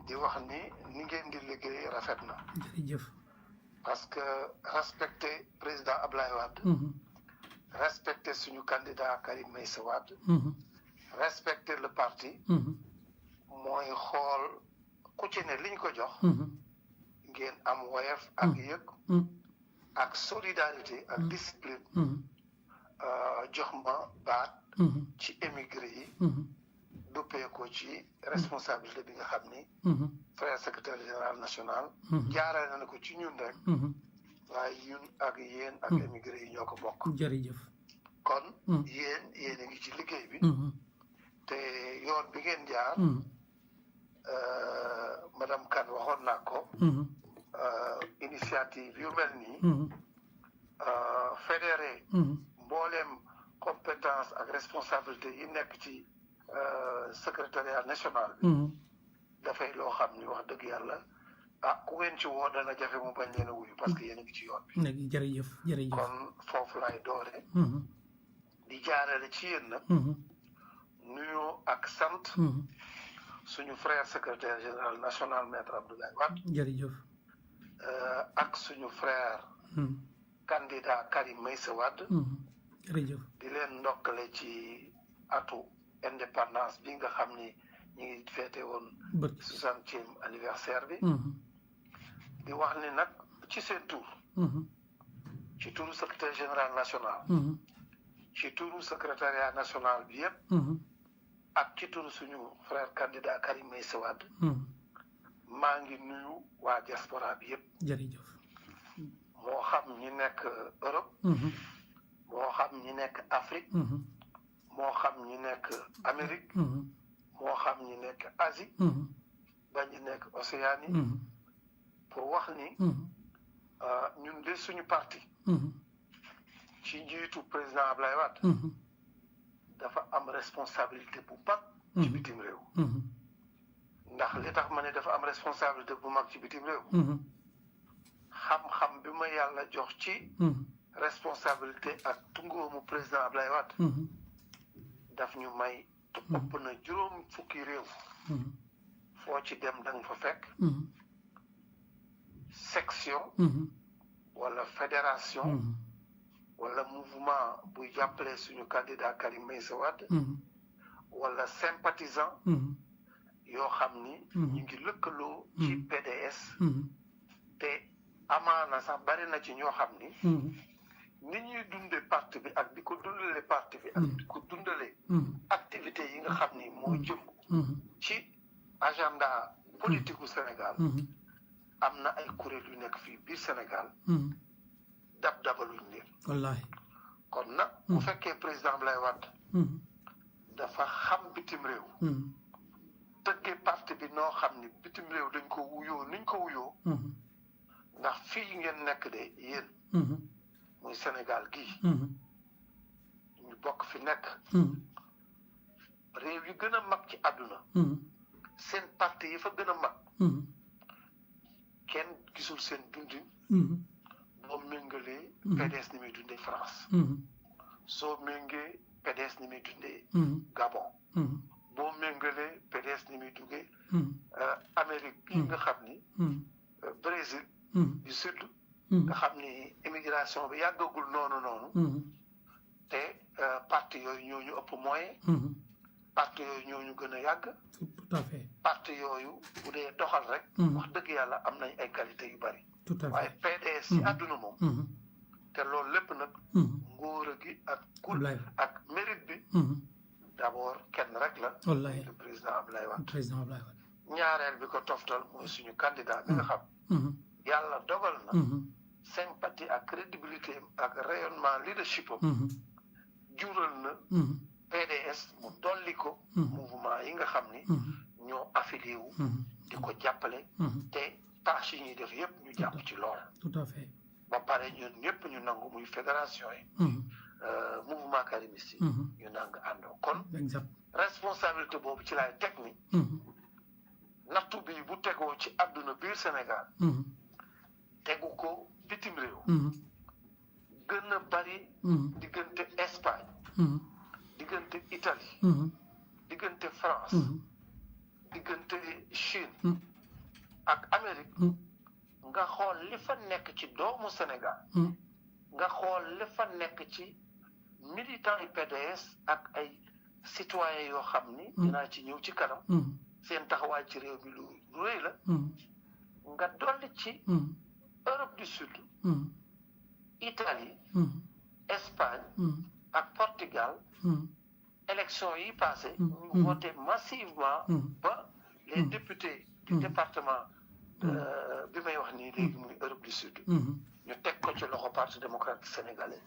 di wax ni ngeen di liggéey rafet na. jërëjëf. parce que respecter président Ablaye Wade. respecter suñu candidat Karim Meïssa Wade. respecter le parti. mooy xool ku ci ne liñ ko jox. ngeen am woyef ak yëg. ak solidarité ak discipline. jox ma baat. ci émigré yi. duppee ko ci responsabilité bi nga xam ni. frère secrétaire général national. jaarale na ko ci ñun rek. waaye ñun ak yéen ak émigré yi ñoo ko bokk. jërëjëf. kon yéen a ngi ci liggéey bi. te yoon bi ngeen jaar. madame Kane waxoon naa ko. initiative yu mel nii. fédéré. mbooleem compétence ak responsabilité yi nekk ci secrétariat national bi. dafay loo xam ni wax dëgg yàlla ku ngeen ci woo dana jafe mu bañ leen a wuyu parce que yéen a ngi ci yoon bi. jërëjëf jërëjëf. kon foofu laay doore. di jaarale ci yéen nag. nuyu ak sant. suñu frère secrétaire général national maître Abdoulaye Wade. jërëjëf. ak suñu frère. candidat Karim Meïssa Wade. jërëjëf. di leen ndokkale ci atu indépendance bi nga xam ni ñu ngi féete woon 60e anniversaire bi. di wax ni nag ci seen tur. ci turu secrétaire général national. ci turu secrétariat national bi yëpp. ak ci turu suñu frère candidat Karim Meïssa Wade. maa ngi nuyu waa diaspora bi yëpp. jërëjëf. moo xam ñi nekk Europe. moo xam ñi nekk Afrique. moo xam ñi nekk Amérique. moo xam ñi nekk Asie. ba ñi nekk Océanie. pour wax ni. ñun de suñu parti. ci njiitu président Ablaye Wade. dafa am responsabilité bu mag. ci bitim réew. ndax li tax ma ne dafa am responsabilité bu mag ci bitim réew. xam-xam bi ma yàlla jox ci. responsabilité ak tungóomu président Ablaye Wade. daf ñu may. ëpp na juróom fukki réew. foo ci dem da nga fa fekk. section. wala fédération. wala mouvement buy jàppale suñu candidat Karim Meïssa Wade. wala sympathisant. yoo xam ni. ñu ngi lëkkaloo. ci PDS. te amaana sax bari na ci ñoo xam ni. ni ñuy dundee parti bi ak di ko dundalee parti bi ak di ko dundalee activités yi nga xam ni moo jëm ci agenda politique u Sénégal am na ay kuréel yu nekk fii biir Sénégal dabaluñ leen wallaahi kon nag bu fekkee président Abdoulaye Wade dafa xam bitim réew tëggee parti bi noo xam ni bitim réew dañ ko wuyoo niñ ko wuyoo ndax fii ngeen nekk de yéen muy Sénégal gii ñu bokk fi nekk réew yi gën a mag ci àdduna seen parti yi fa gën a mag kenn gisul seen dundin boo méngalee PDS ni muy dundee France soo méngee PDS ni muy dundee Gabon boo méngalee PDS ni muy duggee Amérique bii nga xam ni Brésil du sud nga xam ni immigration bi yàggagul noonu te parti yooyu ñoo ñu ëpp moyen parti yooyu ñoo ñu gën a yàgg tout à fait parti yooyu bu dee doxal rek wax dëgg yàlla am nañ ay qualité yu bari tout à fait waaye PDS ci àdduna moom te loolu lépp nag ngóor gi ak mérite bi d'abord kenn rek la wallahi le président Abdoulaye Wade ñaareel bi ko toftal mooy suñu candidat bi nga xam yàlla dogal na sympathie ak crédibilité ak rayonnement leadership am jural na PDS mu dolli ko mouvement yi nga xam ni ñoo affilié wu di ko jàppale te tâche yi ñuy def yëpp ñu jàpp ci lool tout à fait ba pare ñun ñëpp ñu nangu muy fédération yi mouvement karimiste yi ñu nangu àndoo kon responsabilité boobu ci laay teg ni nattu bi bu tegoo ci àdduna biir Sénégal tegu ko bitim réew gën a bari diggante Espagne diggante Italie diggante France diggante Chine ak Amérique nga xool li fa nekk ci doomu Sénégal nga xool li fa nekk ci militants yi PDS ak ay citoyens yoo xam ni dinaa ci ñëw ci kanam seen taxawaay ci réew mi lu rëy la nga dolli ci Europe du Sud Italie Espagne ak Portugal élection yi passé ñu voté massivement ba les députés du département bi may wax nii léegi muy Europe du Sud ñu teg ko ci loxo parti démocratique sénégalais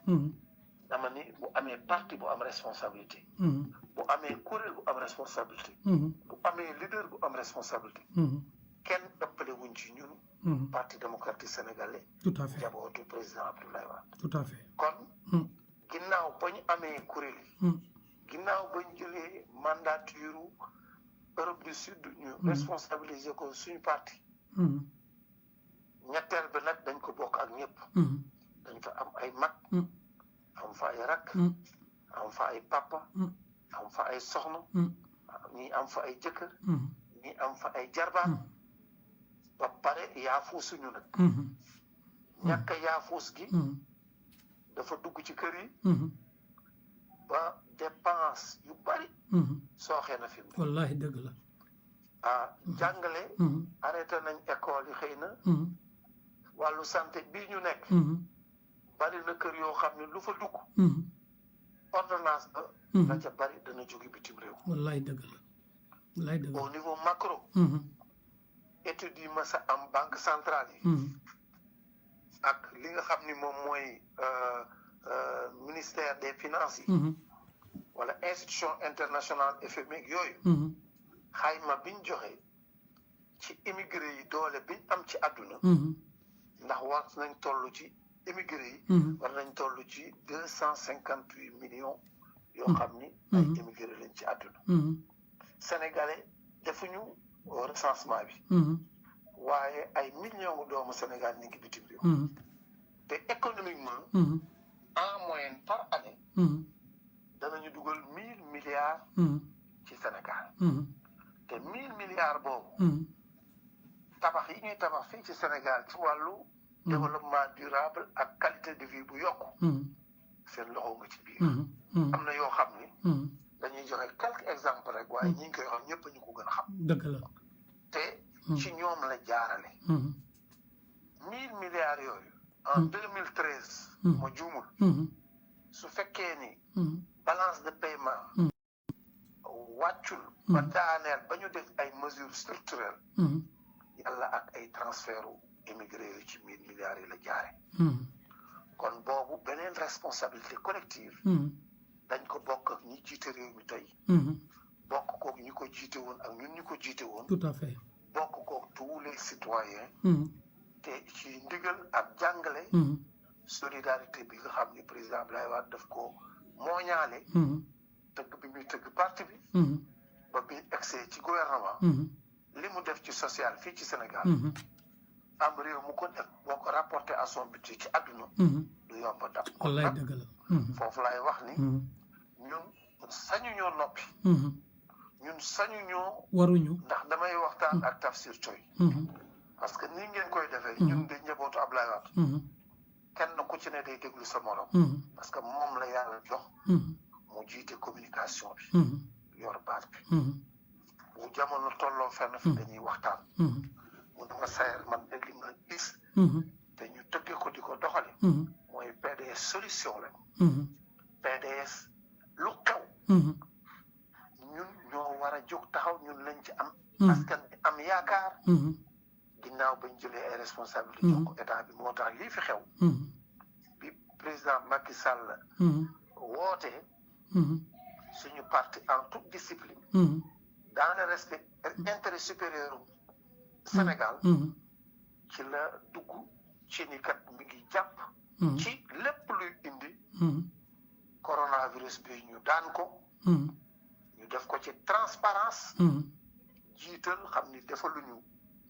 dama ni bu amee parti bu am responsabilité bu amee kuréel bu am responsabilité bu amee leader bu am responsabilité kenn ëppale wuñ ci ñun parti démocratique sénégalais tout à fait jabootu président Abdoulaye Wade tout à fait kon ginnaaw ba ñu amee kuréel yi ginnaaw ba ñu jëlee mandature Europe du Sud ñu responsabiliser ko suñu parti ñetteel bi nag dañ ko bokk ak ñëpp dañ fa am ay mag am fa ay rakk am fa ay papa am fa ay soxna ñii am fa ay jëkkër ñii am fa ay jarbaat ba pare yaafuusuñu nag ñàkk yaafuus gi dafa dugg ci kër yi ba dépense yu bari sooxee na fi mu wallahi dëgg la jàngale arrêté nañ école yi xëy na wàllu santé bii ñu nekk bari na kër yoo xam ne lu fa dugg ordonnance ba la ca bari dana jóge bitim réew wallahi dëgg la wallahi dëgg la au niveau macro études yi ma sa am banque centrale yi ak li nga xam ni moom mooy ministère des finances yi wala institution internationale FMI yooyu xayma biñ joxe ci immigré yi doole biñ am ci àdduna ndax war nañ toll ci immigré yi war nañ toll ci 258 millions yoo xam ni ay immigré lañ ci àdduna sénégalais defuñu recensement bi waaye ay millions doomu Sénégal ñu ngi bitim réew te économiquement en moyenne par année danañu dugal 1000 milliards ci Sénégal te 1000 milliards boobu tabax yi ñuy tabax fii ci Sénégal ci wàllu développement durable ak qualité de vie bu yokku seen loxo nga ci biir am na yoo xam ni dañuy joxe quelques exemples rek waaye ñi ngi koy wax ñëpp ñu ko gën a xam dëgg la te ci ñoom la jaarale 1000 milliards yooyu en 2013 ma juumul su fekkee ni balance de paiement wàccul ba daaneel ba ñu def ay mesures structurelles yàlla ak ay transfert u émigré yu ci 1000 milliards yi la jaare kon boobu beneen responsabilité collective dañ ko bokk ak ñi jiite réew mi tey bokk kook ñi ko jiite woon ak ñun ñi ko jiite woon tout à fait bokk kook tous les citoyens te ci ndigal ak jàngale solidarité bi nga xam ni président Abdoulaye Wade daf ko mooñaale tëgg bi muy tëgg parti bi ba bi egsee ci gouvernement li mu def ci social fii ci Sénégal am réew mu ko def boo ko rapporté à son budget ci àdduna du yomb a dab kon wallaay nag dëgg la foofu laay wax ni ñun sañu ñoo noppi ñun sañu ñoo waruñu ndax damay waxtaan ak Tafsir Coy parce que ni ngeen koy defee ñun de njabootu Abdoulaye Wade kenn ku ci ne day déglu sa morom parce que moom la yàlla jox mu jiite communication bi yor baat bi bu jamono tolloo fenn fi dañuy waxtaan mu dama sayar man de li ma gis te ñu tëggee ko di ko doxali mooy PDS solution la PDS lu xew ñun ñoo war a jóg taxaw ñun lañ ci am askan bi am yaakaar ginnaaw bañ jëlee ay responsabilité jox ko état bi moo tax lii fi xew bi président Macky Sall wootee suñu parti en toute discipline dans le respect intérêt supérieur Sénégal ci la dugg ci ni kat mi ngi jàpp ci lépp luy indi coronavirus bi ñu daan ko ñu def ko ci transparence jiital xam ni defaluñu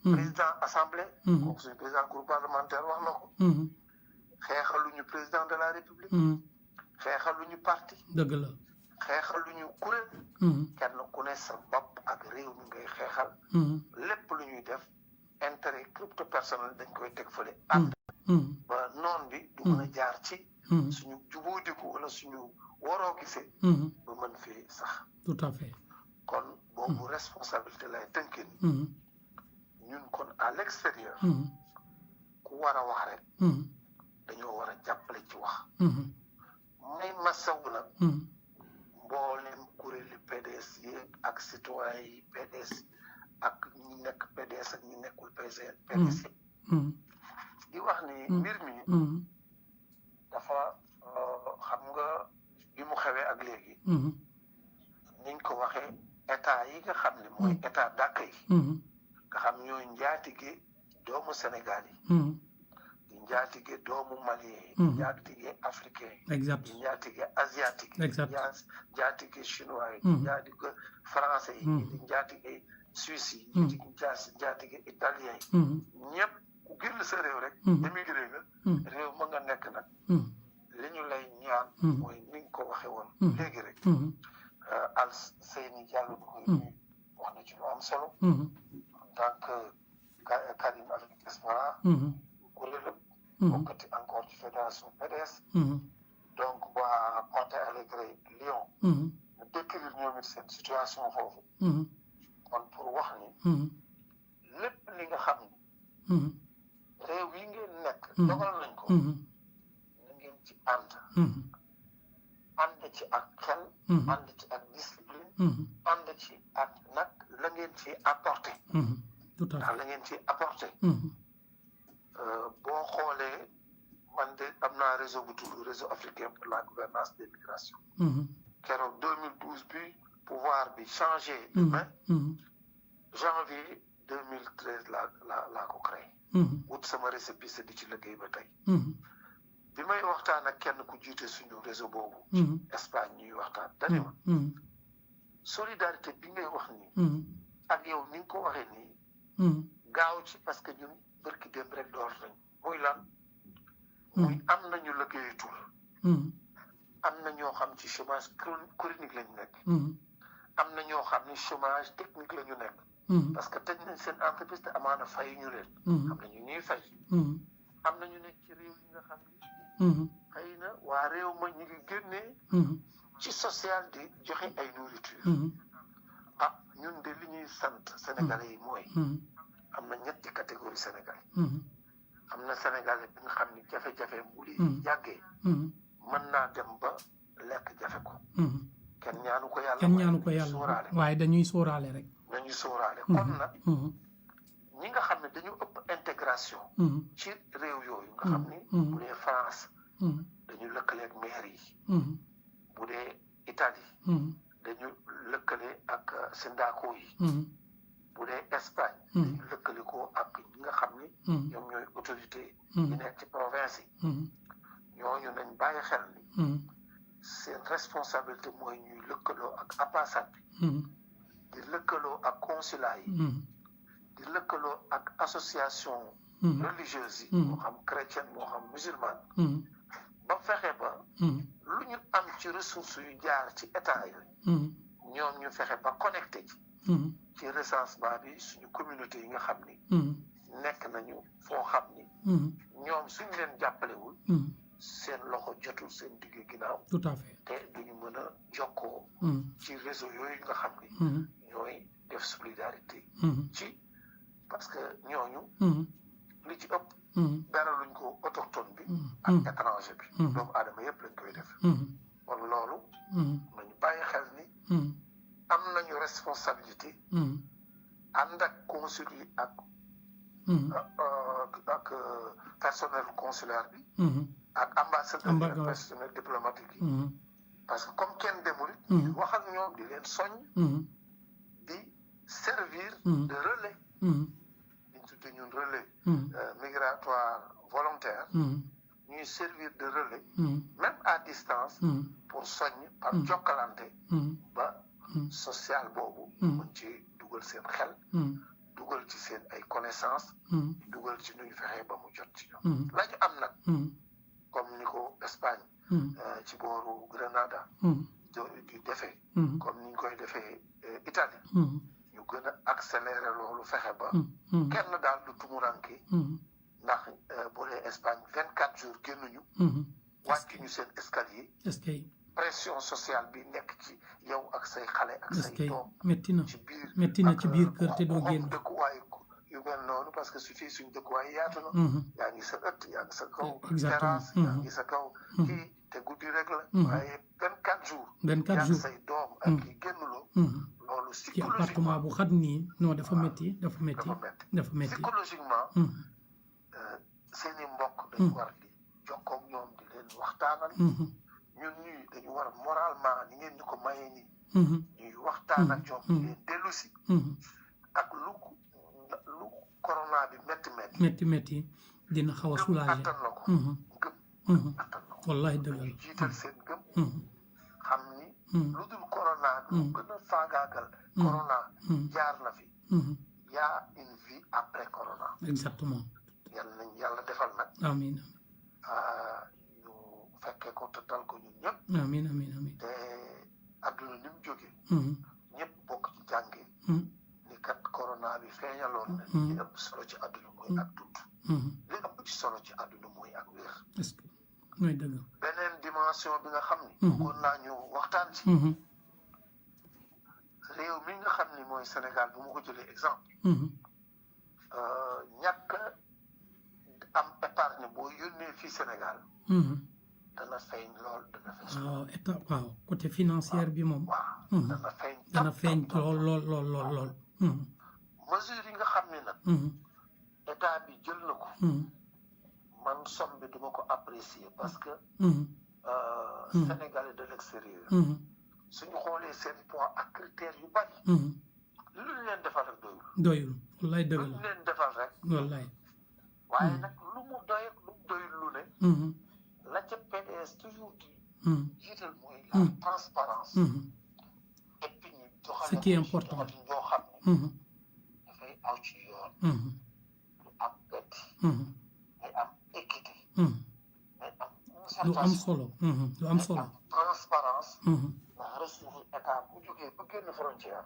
président assemblée kooku suñu président groupe parlementaire wax na ko xeexaluñu président de la république xeexaluñu parti dëgg la xeexaluñu kuréel kenn ku ne sa bopp ak réew mi ngay xeexal lépp lu ñuy def intérêt crypto personnel dañ koy teg fële ànd ba noon bi du mën a jaar ci suñu jubóodiku wala suñu waroo gisee ba mën fee sax tout à fait kon boobu responsabilité lay tënkee ñun kon à l'extérieur ku war a wax rek dañoo war a jàppale ci wax may masawu nag mboolem kuréeli PDS yi ak citoyen yi PDS ak ñi nekk PDS ak ñi nekkul PDS di wax ni mbir mi dafa xam nga bi mu xewee ak léegi niñ ko waxee état yi nga xam ne mooy état d'accueil nga xam ñooy njaatige doomu Sénégal yi di njaatige doomu Malien yi di njaatige africain yi exact di njaatige asiatique yi exact njaatige chinois yi di njaatige français yi di njaatige suisse yi di njaatige italien yi ñëpp ku génn sa réew rek émigré nga réew ma nga nekk nag li ñu lay ñaan mooy ni nga ko waxe woon léegi rek Al Seyni Diallo bu koy nuyu wax na ci lu am solo en tant que Karim Afrique Diaspora kuréelam bokkati encore ci fédération PDS donc waa Porto Alegre Lyon ñu décrire ñoom it seen situation foofu kon pour wax ni lépp li nga xam ni réew yi ngeen nekk dogal nañ ko na ngeen ci ànd ci ak xel ànd ci ak discipline ànd ci ak nag la ngeen ci apporté tout à ndax fait la ngeen ci apporté boo xoolee man de am naa réseau bu tudd réseau africain pour la gouvernance des migrations keroog 2012 bi pouvoir bi changé de main janvier 2013 laa ko créé wut sama récépissé di ci liggéey ba tey bi may waxtaan ak kenn ku jiite suñu réseau boobu ci Espagne ñuy waxtaan dani ma solidarité bi ngay wax nii ak yow ni nga ko waxee nii gaaw ci parce que ñun bërki dem rek door nañ muy lan muy am nañu liggéeyatul am na ñoo xam ci chômage chronique lañu nekk am na ñoo xam ni chômage technique la ñu nekk parce que tëj nañ seen entreprise te amaana fay ñu leen am na ñu ñuy fay am na ñu nekk ci réew yi nga xam ni xëy na waa réew ma ñu ngi génnee ci social di joxe ay nourriture ah ñun de li ñuy sant sénégalais yi mooy am na ñetti catégorie sénégalais am am na Sénégalais bi nga xam ni jafe-jafe bu li yàggee mën naa dem ba lekk jafe ko kenn ñaanu ko yàlla waaye dañuy sóoraale rek nañuy sóoraale kon nag ñi nga xam ne dañu ëpp intégration ci réew yooyu nga xam ni bu dee France dañu lëkkale ak maire yi bu dee Italie dañu lëkkale ak syndicat yi bu dee Espagne dañu lëkkale ko ak ñi nga xam ni ñoom ñooy autorité yi nekk ci province yi ñooñu nañ bàyyi xel ni seen responsabilité mooy ñuy lëkkaloo ak ambassade bi di lëkkaloo ak consulat yi di lëkkaloo ak association religieuse yi moo xam chrétienne moo xam musulmane ba fexe ba lu ñu am ci ressources yu jaar ci état yooyu ñoom ñu fexe ba connecté ci recensement bi suñu communauté yi nga xam ni nekk nañu foo xam ni ñoom suñ leen jàppalewul seen loxo jotul seen digg ginnaaw tout à fait te duñu mën a jokkoo ci réseau yooyu nga xam ni ñooy def solidarité ci parce que ñooñu li ci ëpp dara luñ ko autochtone bi ak étranger bi doomu aadama yëpp lañ koy def kon loolu nañu bàyyi xel ni am nañu responsabilité ànd ak consul yi ak personnel consulaire bi ak ambassadeur ak personnel diplomatique yi parce que comme kenn demul it wax ak ñoom di leen soññ di servir de relais liñ tudde ñun relais migratoire volontaire ñuy servir de relais même à distance pour soññ par jokkalante ba social boobu mën ci dugal seen xel dugal ci seen ay connaissance dugal ci nuy fexee ba mu jot ci ñoom la ñu am nag comme ni ko Espagne ci booru Grenada di defee comme ni ñu koy defee Italie ñu gën a accélérer loolu fexe ba kenn daal du tumuranke ndax bu dee Espagne 24 jours génnuñu wàcc ñu seen escalier pression sociale bi nekk ci yow ak say xale ak say doom métti na ci biir kër te doo génn dëkkuwaay yu mel noonu parce que su fii suñ dëkkuwaay yaatu na yaa ngi sa ëtt yaa ngi sa kaw terrasse yaa ngi sa kaw kii te guddi rek la waaye 24 jours yaa ngi say doom ak kii génnuloo loolu ci appartement bu xat nii non dafa métti psychologiquement seeni mbokk dañu war di jokkoog ñoom di leen waxtaanal ñun ñuy dañu war moralement ni ngeen ñu ko mayee nii ñuy waxtaan ak ñoom di leen dellu si ak lu corona bi métti dina xaw a soulager attan na ko gëm attan na ko wallahi dëgg la jiital seen gëm xam ni lu dul corona lu gën a faagaagal corona jaar na fi y'a une vie après corona exactement yàlla defal nag amiin ñu fekkee ko te tal ko ñun ñëpp amiin te adduna ni mu jógee ñëpp bokk ci jànge ni kat corona bi feeñaloon na li ëpp solo ci adduna mooy ak dund li ëpp ci solo ci adduna mooy ak wér est-ce que mooy dëgg beneen dimension bi nga xam ni bëggoon naa ñu waxtaan ci réew mi nga xam ni mooy Sénégal bu ma ko jëlee exemple ñàkk am épargne boo yónnee fii Sénégal dana feeñ lool dana feeñ waaw état waaw côté financière bi moom waaw dana feeñ lool mesure yi nga xam ne nag état bi jël na ko man somme bi duma ko apprécier parce que Sénégalais de l'extérieur suñu xoolee seen poids ak critères yu bari lu ñu leen defal rek doyul wallaay dëgg lu ñu leen defal rek wallaay waaye nag lu mu doy ak lu mu doyul lu ne la ca PDS toujours di jiital mooy la transparence et puis ñu ce qui est important ñoo xam ne dafay aw ci yoon lu am bett day am équité day am lu am solo transparence ndax ressource état bu jógee ba génn frontière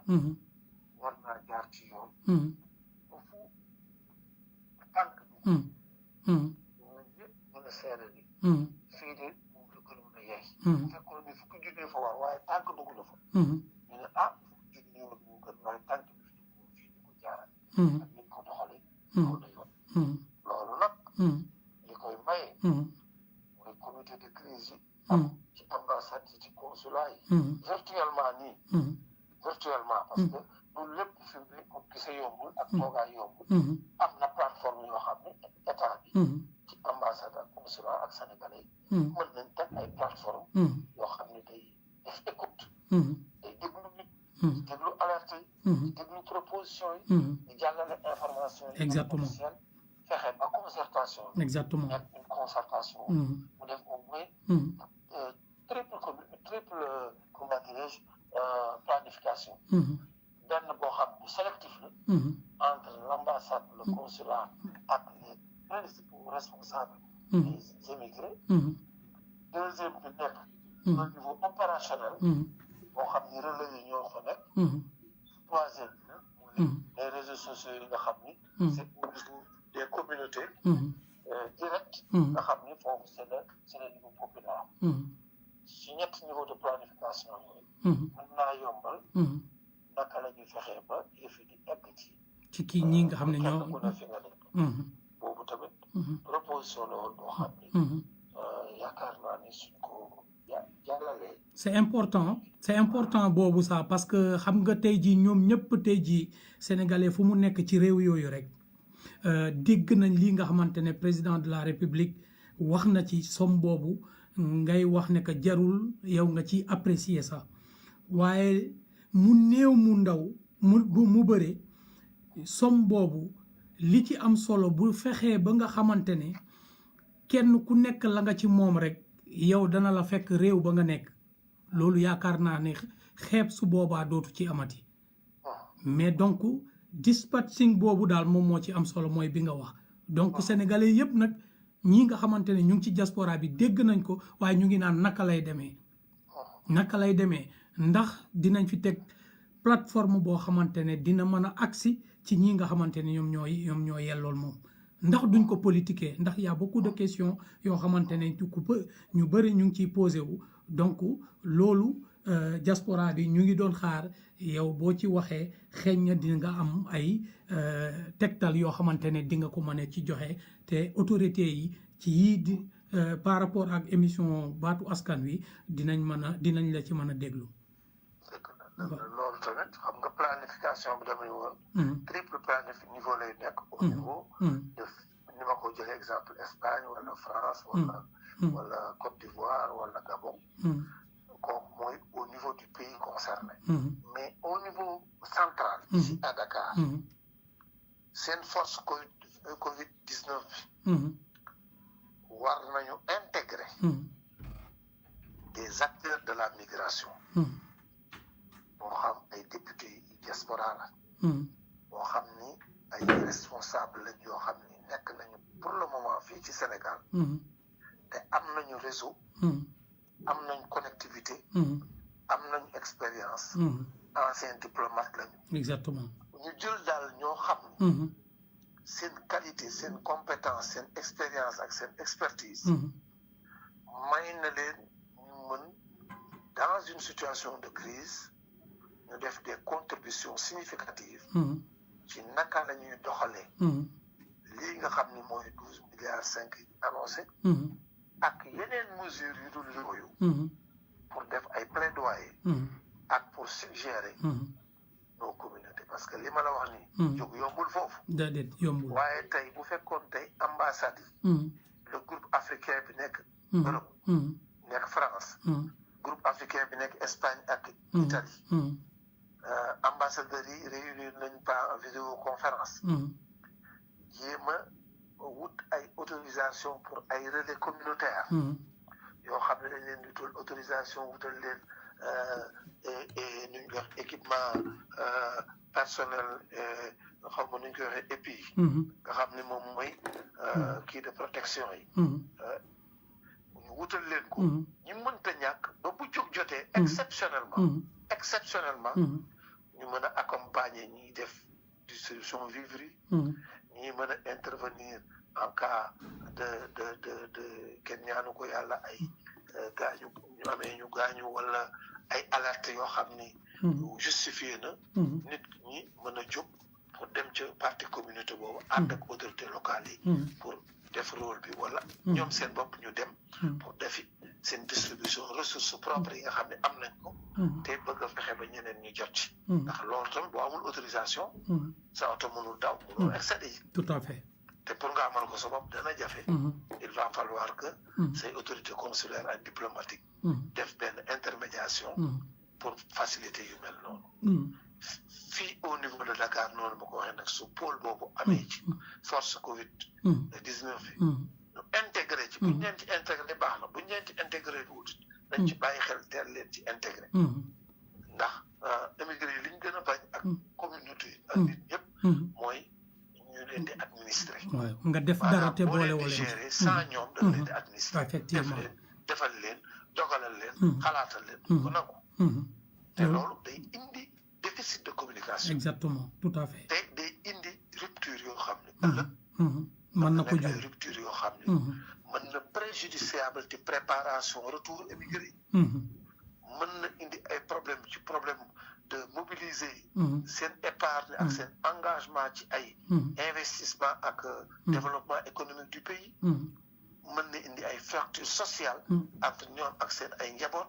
war naa jaar ci yoon ba fu tànk bi ñun ñëpp mën a seede ni fii de moom la gënoon a yey fekkoon ni fukki junne fa war waaye tànk dugg la fa ñu ne fukki junne woon moo gën waaye tànk bi fi dugg fii di ko jaaral ak niñ ko doxalee ko na yoon loolu nag crise yi ci ambassade yi ci consulat yi virtuellement nii virtuellement parce que loolu lépp fi mu ne ko gisee yombul ak toogaay yombul am na plateforme yoo xam ne état bi ci ambassade ak consulat ak sénégalais yi mën nañ teg ay plateforme yoo xam ne day def écoute day déglu nit di déglu alerte yi di déglu proposition yi di jàllale information yi exactement fexe ba concertation exactement ak une concertation mu def au moins triple comment dirais-je planification benn boo xam bu sélectif la entre l'ambassade le consulat ak les principaux responsables des émigrés deuxième bi nekk au niveau opérationnel boo xam ni relais yi ñoo fa nekk troisième bi les réseaux sociaux yi nga xam ni c'est au niveau des communautés directes nga xam ni foofu c'est le niveau populaire si ñetti niveau de planification yooyu mën naa yombal naka la ñuy fexee ba yëf yi di egg ci kii ñi nga xam ne ñoo ku ne fi nga nekk boobu tamit proposition la woon boo xam ni yaakaar naa ni suñ ko jàllalee c'est important boobu ça parce que xam nga tey jii ñoom ñëpp tey jii sénégalais fu mu nekk ci réew yooyu rek dégg nañ lii nga xamante ne président de la république wax na ci somme boobu ngay wax ne que jarul yow nga ci apprécier ça waaye mu néew mu ndaw mu bëre somme boobu li ci am solo bu fexee ba nga xamante ne kenn ku nekk la nga ci moom rek yow dana la fekk réew ba nga nekk loolu yaakaar naa ne xeeb su boobaa dootu ci amati mais donc dispatching boobu daal moom moo ci am solo mooy bi nga wax donc sénégalais yëpp nag ñii nga xamante ne ñu ngi ci diaspora bi dégg nañ ko waaye ñu ngi naan naka lay demee ndax dinañ fi teg plateforme boo xamante ne dina mën a agsi ci ñii nga xamante ne ñoom ñoo yellool moom ndax duñ ko politiquer ndax y a beaucoup de questions yoo xamante ne ñu bëri ñu ngi ciy posé wu donc loolu diaspora bi ñu ngi doon xaar yow boo ci waxee xeeñ na di nga am ay tegtal yoo xamante ne di nga ko mën a ci joxe te autorité yi ci yii di par rapport ak émission baatu askan wi dinañ la ci mën a déglu. loolu tamit xam nga planification bi damay woon triple planification niveau lay nekk au niveau de ni ma ko jëlee exemple Espagne wala France wala Côte d'Ivoire wala Gabon kooku mooy au niveau du pays concerné mais au niveau central ici à Dakar seen force Covid-19 bi war nañu intégrer des acteurs de la migration moo xam ay député yi diaspora la moo xam ni ay responsable lañ yoo xam ni nekk nañu pour le moment fii ci Sénégal te am nañu réseau am nañ connectivité am nañ expérience ancien diplomate lañu exactement ñu jël daal ñoo xam ni seen qualité seen compétence seen expérience ak seen expertise may na leen ñu mën dans une situation de crise ñu def des contributions significatives ci naka la ñuy doxalee lii nga xam ni mooy 12,5 milliards annoncé ak yeneen mesures yu dul yooyu pour def ay plaidoyer ak pour suggérer nos communautés parce que li ma la wax ni jóg yombul foofu déedéet yombul waaye tey bu fekkoon tey ambassade yi le groupe africain bi nekk Europe nekk France groupe africain bi nekk Espagne ak Italie ambassadeurs yi réunir nañ par vidéoconférence jéem a wut ay autorisation pour ay relais communautaires yoo xam ne dañ leen di toll autorisation wutal leen et nu ñu koy wax équipement personnel xam nga nu ñu koy waxee EPI nga xam ne moom mooy kii de protection yi ñu wutal leen ko ñi mënta ñàkk ba bu jóg jotee exceptionnellement ñu mën a accompagner ñiy def distribution vivres yi ñi mën a intervenir en cas de kenn ñaanu ko yàlla ay gaañu ñu amee ñu gaañu wala ay alerte yoo xam ni justifié na nit ñi mën a jóg pour dem ca partie communauté boobu ànd ak autorité locale yi pour def rôle bi wala ñoom seen bopp ñu dem pour defi ressources propres yi nga xam ne am nañ ko te bëgg a fexe ba ñeneen ñu jot ci ndax loolu tamit boo amul autorisation sa oto mënul daw mënul accéder yi tout à fait te pour nga amal ko sa bopp dana jafe il va falloir que say autorités consulaires ak diplomatiques def benn intermédiation pour faciliter yu mel noonu fii au niveau de Dakar noonu ma ko waxee nag su pôle boobu amee ci force Covid 19 bi ñu intégré ci buñ leen ci intégré baax na buñ leen ci intégré wut dañ ci bàyyi xel teel leen ci intégré ndax émigré yi liñ gën a bañ ak communauté yi ak nit ñëpp mooy ñu leen di administré nga def dara te boole wala gérer sans ñoom dañ leen di administré effectivement defal leen dogalal leen xalaatal leen ko nangu te loolu day indi déficit de communication exactement tout à fait te day indi rupture yoo xam ne ëllëg mën na ko ay rupture yoo xam ne mën na préjudiciable ci préparation retour émigré mën na indi ay problème ci problème de mobiliser seen épargne ak seen engagement ci ay investissement ak développement économique du pays mën na indi ay fracture sociale entre ñoom ak seen ay njaboot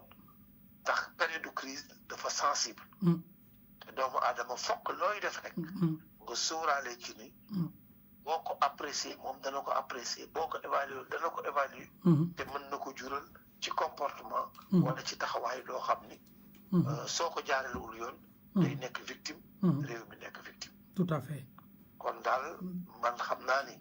ndax période de crise dafa sensible te doomu aadama fokk looy def rek nga sóoraale ci ni boo ko apprécier moom dana ko apprécier boo ko évaluer dana ko évaluer te mën na ko jural ci comportement wala ci taxawaay loo xam ni soo ko jaaralewul yoon day nekk victime réew mi nekk victime tout à fait kon daal man xam naa ni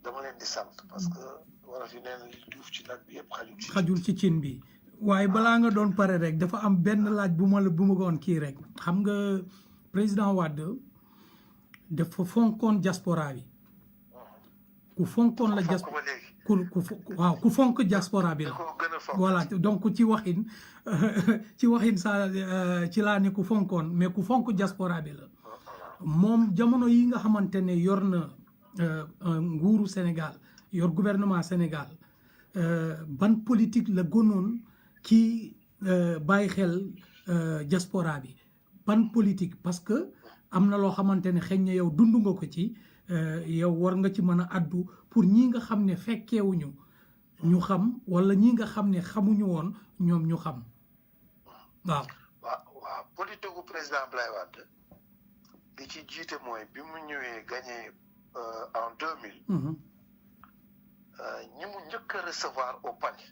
dama leen di sant parce que wala fi neen li duuf ci nag bi yëpp xajul ci cin bi waaye balaa nga doon pare rek dafa am benn laaj bu ma goon kii rek xam nga président Wade dafa fonkoon diaspora bi ku fonkoon la diaspora ku fonk diaspora bi la voilà donc ci waxin sa ci laa ne ku fonkoon mais ku fonk diaspora bi la moom jamono yi nga xamante ne yor na nguuru Sénégal yor gouvernement Sénégal ban politique la gënoon ci bàyyi xel diaspora bi ban politique parce que am na loo xamante ne xëy na yow dund nga ko ci yow war nga ci mën a addu pour ñi nga xam ne fekkeewuñu ñu xam wala ñi nga xam ne xamuñu woon ñoom ñu xam waaw. waaw politique gu président Abdoulaye Wade li ci jiite mooy bi mu ñëwee gagné en 2000. ñi mu njëkk a recevoir au palais.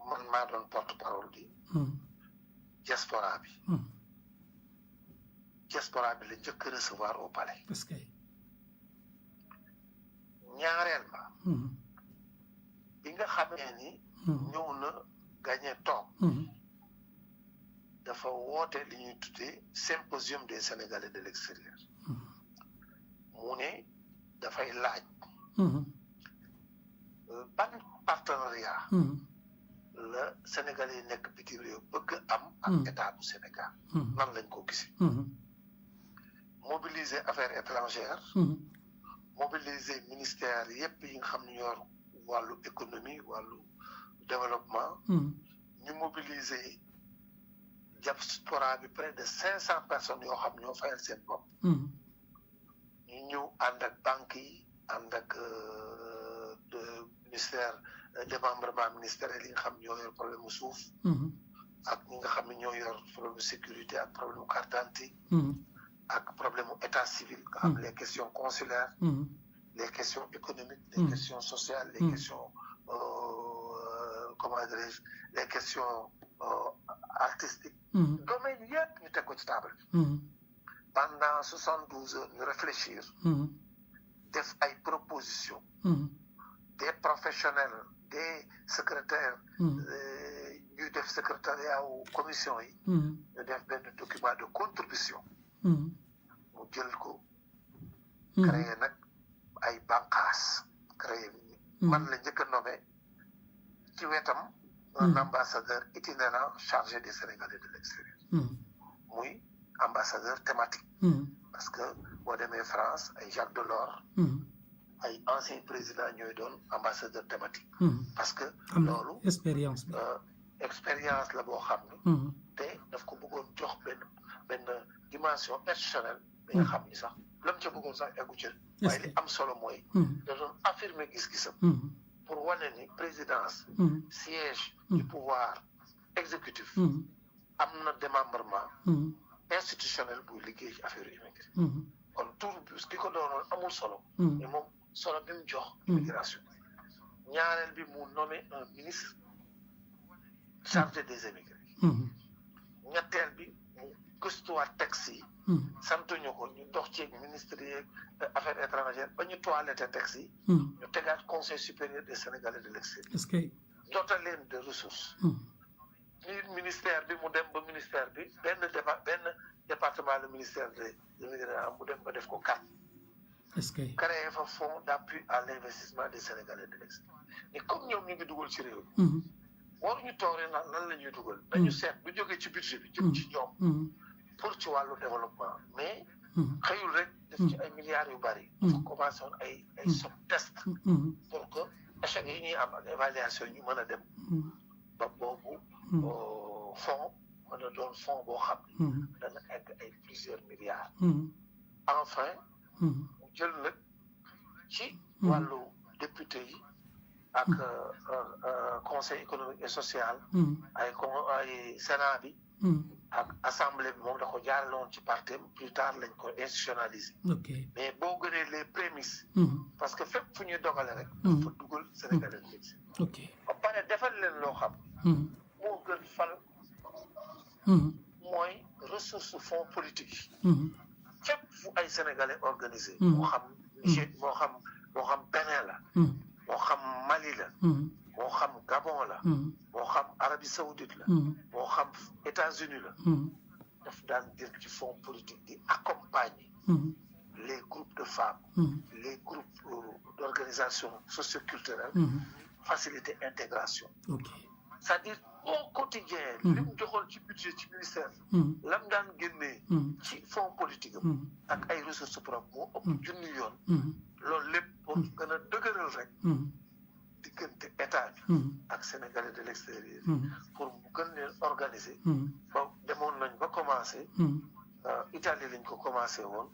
man maa doon porte-parole di. diaspora bi. diaspora bi la njëkk a recevoir au palais. parce que. ñaareel ba. bi nga xamee ni. ñëw na gagné toog. dafa woote li ñuy tuddee symposium des Sénégalais de l'extérieur. mu ne dafay laaj. ban partenariat. la Sénégalais yi nekk bitim réew bëgg am. ak état bu Sénégal. nan lañ ko gisee. mobiliser affaires étrangères. mobiliser ministère yépp yi nga xam ne yor wàllu économie wàllu développement. ñu mobiliser diaspora bi près de 500 personnes yoo xam ñoo fayal seen bopp. ñu ñëw ànd ak banques yi ànd ak ministère démembrement ministériel yi nga xam ñoo yor problème mu suuf. ak ñi nga xam ne ñoo yor problème mu sécurité ak problème mu carte d'identité. ak problème mu état civil nga xam les questions consulaires. les questions économiques. les questions sociales les questions comment dirais-je les questions artistiques. domaine yëpp ñu teg ko ci table bi. pendant 72 heures ñu réfléchir. def ay propositions. des professionnels des secrétaires. ñu def secrétariat wu commission yi. ñu def benn document de contribution. mu jël ko. créer nag ay bànqaas. créer man la njëkk a nommé ci wetam. un ambassadeur itinérant chargé des Sénégalais de l'extérieur. muy ambassadeur thématique. parce que boo demee France ay Jacques Delors. ay anciens présidents ñooy doon ambassadeur thématique. parce que loolu expérience bi. expérience la boo xam ni. te daf ko bëggoon jox benn dimension institutionnelle. bi nga xam ni sax lam ca bëggoon sax eggu ca. waaye li am solo mooy. da doon affirmer gis-gisam. pour wane ni présidence. siège du pouvoir exécutif am na démembrement institutionnel buy liggéey ci affaire immigré kon tur bi ki ko doonoon amul solo mais moom solo bi mu jox immigration ñaareel bi mu nommé un ministre chargé des émigrés ñetteel bi mu gëstuwaat texte yi santuñu ko ñu dox ci ministre yi affaires étrangères ba ñu toiletté texte yi ñu tegaat conseil supérieur des Sénégalais de l'extérieur est-ce que dotal leen de ressources ministère bi mu dem ba ministère bi benn département le ministère de l'immigration mu dem ba def ko 4 est-ce que créé fa fonds d'appui à l'investissement des Sénégalais de l'extérieur mais comme ñoom ñu ngi dugal ci réew waruñu tooree naan lan la ñuy dugal dañu seet bu jógee ci budget bi jëm ci ñoom pour ci wàllu développement mais xëyul rek def ci ay milliards yu bari dafa commencé woon ay somme test pour que échec yi ñuy am ak évaluation ñu mën a dem ba boobu fonds mën a doon fonds boo xam ne dana egg ay plusieurs milliards enfin mu jël nag ci wàllu député yi ak conseil économique et social ay sénat bi ak assemblée bi moom da ko jaaraloon ci parti plus tard lañ ko institutionnaliser mais boo gënee les prémices parce que fépp fu ñuy dogale rek dafa dugal Sénégalais ba pare defal leen loo xam moo gën fal mooy ressource fonds politique yi fépp fu ay Sénégalais organisé moo xam Niger moo xam Bénin la moo xam Mali la moo xam Gabon la moo xam Arabie Saoudite la moo xam États-Unis la daf daan jël ci fonds politique di accompagner les groupes de femmes les groupes d'organisation socioculturelle faciliter intégration c'est-à-dire au quotidien li mu joxoon ci budget ci ministère lam daan génnee ci fonds politique am ak ay ressources propres moo ëpp junni yoon loolu lépp pour gën a dëgëral rek diggante état bi ak Sénégalais de l'extérieur pour mu gën leen organiser ba demoon nañ ba commencé Italie lañ ko commencé woon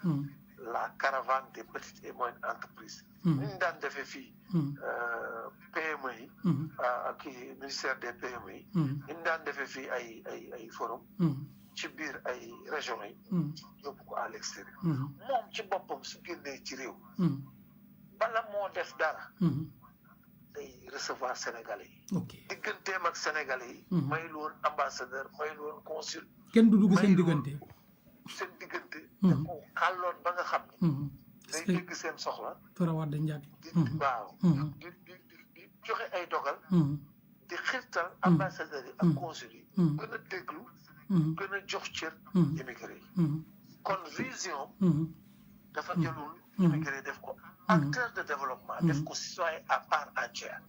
la caravane des petites et moyennes entreprises ni ñu daan defee fii PME yi kii ministère des PME yi ni ñu daan defee fii ay forum ci biir ay régions yi yóbbu ko à l'extérieur moom ci boppam su génnee ci réew bala moo def dara day recevoir Sénégalais yi digganteem ak Sénégalais yi may loon ambassadeur may loon consul kenn du dugg seen diggante da ko xàlloon ba nga xam ne day dégg seen soxla farawaat da njàgg waaw di joxe ay dogal di xirtal ambassadeurs yi ak consul yi gën a déglu gën a jox cër immigré yi kon vision dafa jëlul immigré def ko acteur de développement def ko citoyen à part entière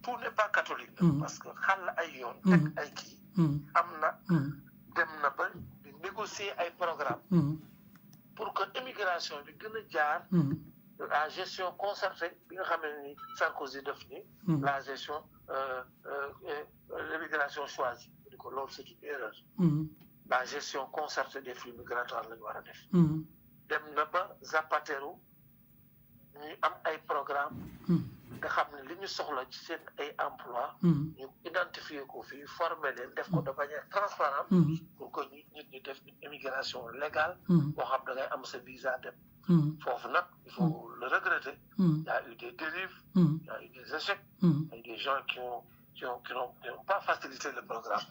tout n'est pas catholique parce que xàll ay yoon teg ay kii am na dem na ba di négocier ay programme pour que immigration bi gën a jaar la gestion concertée bi nga xam ne ni Sarkozy def ni la gestion l'immigration choisie di ko loolu c'est une erreur la gestion concertée des flux migratoires la ñu war a def dem na ba Zapatero ñu am ay programme nga xam ne li ñu soxla ci seen ay emploi ñu identifier ko fii former leen def ko de manière transparente pour que nit ñi def une immigration légale boo xam da ngay am sa visa dem foofu nag il faut le regretter il y a eu des dérives il y a eu des échecs il y a eu des gens qui n'ont pas facilité le programme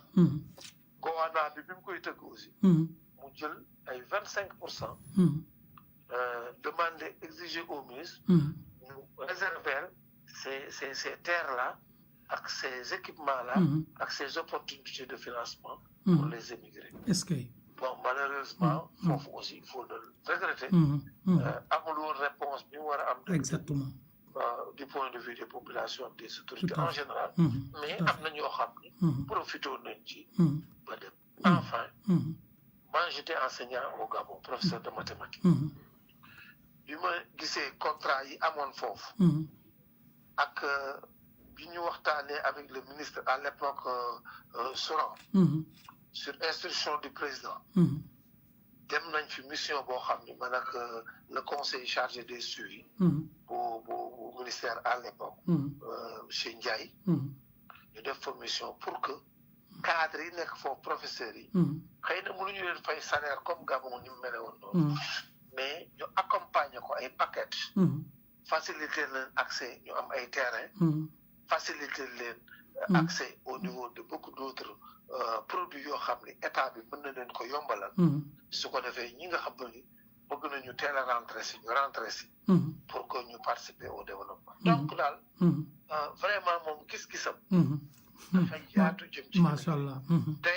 gouvernement bi mu koy tëgg aussi mu jël ay 25% demander exiger au ministre ñu réserver ces terres-là ak ces équipements-là ak ces opportunités de financement pour les émigrés. Est-ce que bon malheureusement foofu aussi il faut le regretter amul woon réponse bi mu war a am exactement du point de vue des populations des autorités en général mais am na ñoo xam ni profité nañ ci ba dem enfin moi j'étais enseignant au Gabon professeur de mathématiques bi ma gisee contrat yi amoon foofu ak bi ñu waxtaanee avec le ministre à l'époque Souran sur instruction du président dem nañ fi mission boo xam ni man ak le conseil chargé des suivis bu ministère à l'époque monsieur Ndiaye ñu def fa mission pour que cadre yi nekk foofu professeurs yi xëy na mënuñu leen fay salaire comme Gabon ni mu mele woon noonu mais ñu accompagner ko ay paquets faciliter leen accès ñu am ay terrain faciliter leen accès au niveau de beaucoup d'autres produits yoo xam ni état bi mën na leen ko yombalal su ko defee ñi nga xam ni bëgg nañu teel a rentrer si ñu rentrer si pour que ñu participer au développement donc daal vraiment moom gis-gisam dafa yaatu jëm ci macha allah te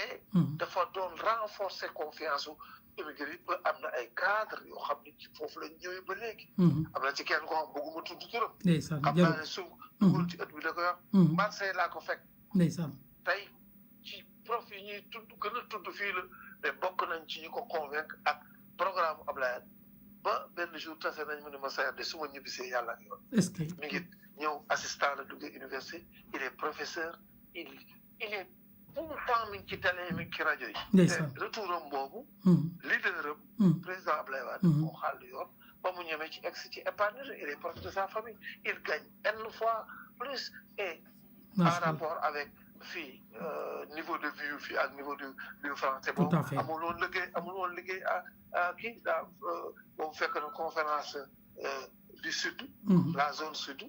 dafa doon renforcer confiance u immigré yi ba am na ay cadre yoo xam ne ci foofu lañ ñëwee ba léegi am na ci kenn koo xam bëgguma tudd turam ndeysaan xam naa ne su dugul ci ëtt bi da koy wax Marseille laa ko fekk ndeysaan tey ci prof yi ñuy tudd gën a tudd fii la mais bokk nañ ci ñu ko convaincre ak programme Ablaye ba benn jour tase nañ mu ne ma sayar de su ma ñibbisee yàlla ak yoon est-ce que mi ngi ñëw assistant la duggee université il est professeur il est tout le temps mi ngi ci télé mi ngi ci rajo yi te retour am boobu leader am président Ablaye Wade moo xàll yoon ba mu ñemee ci ex ci épargne il est proche de sa famille il gagne N fois plus et en rapport avec fii niveau de vie fii ak niveau de vie français boobu amul woon liggéey à kii daa boobu fekk na conférence du sud la zone sud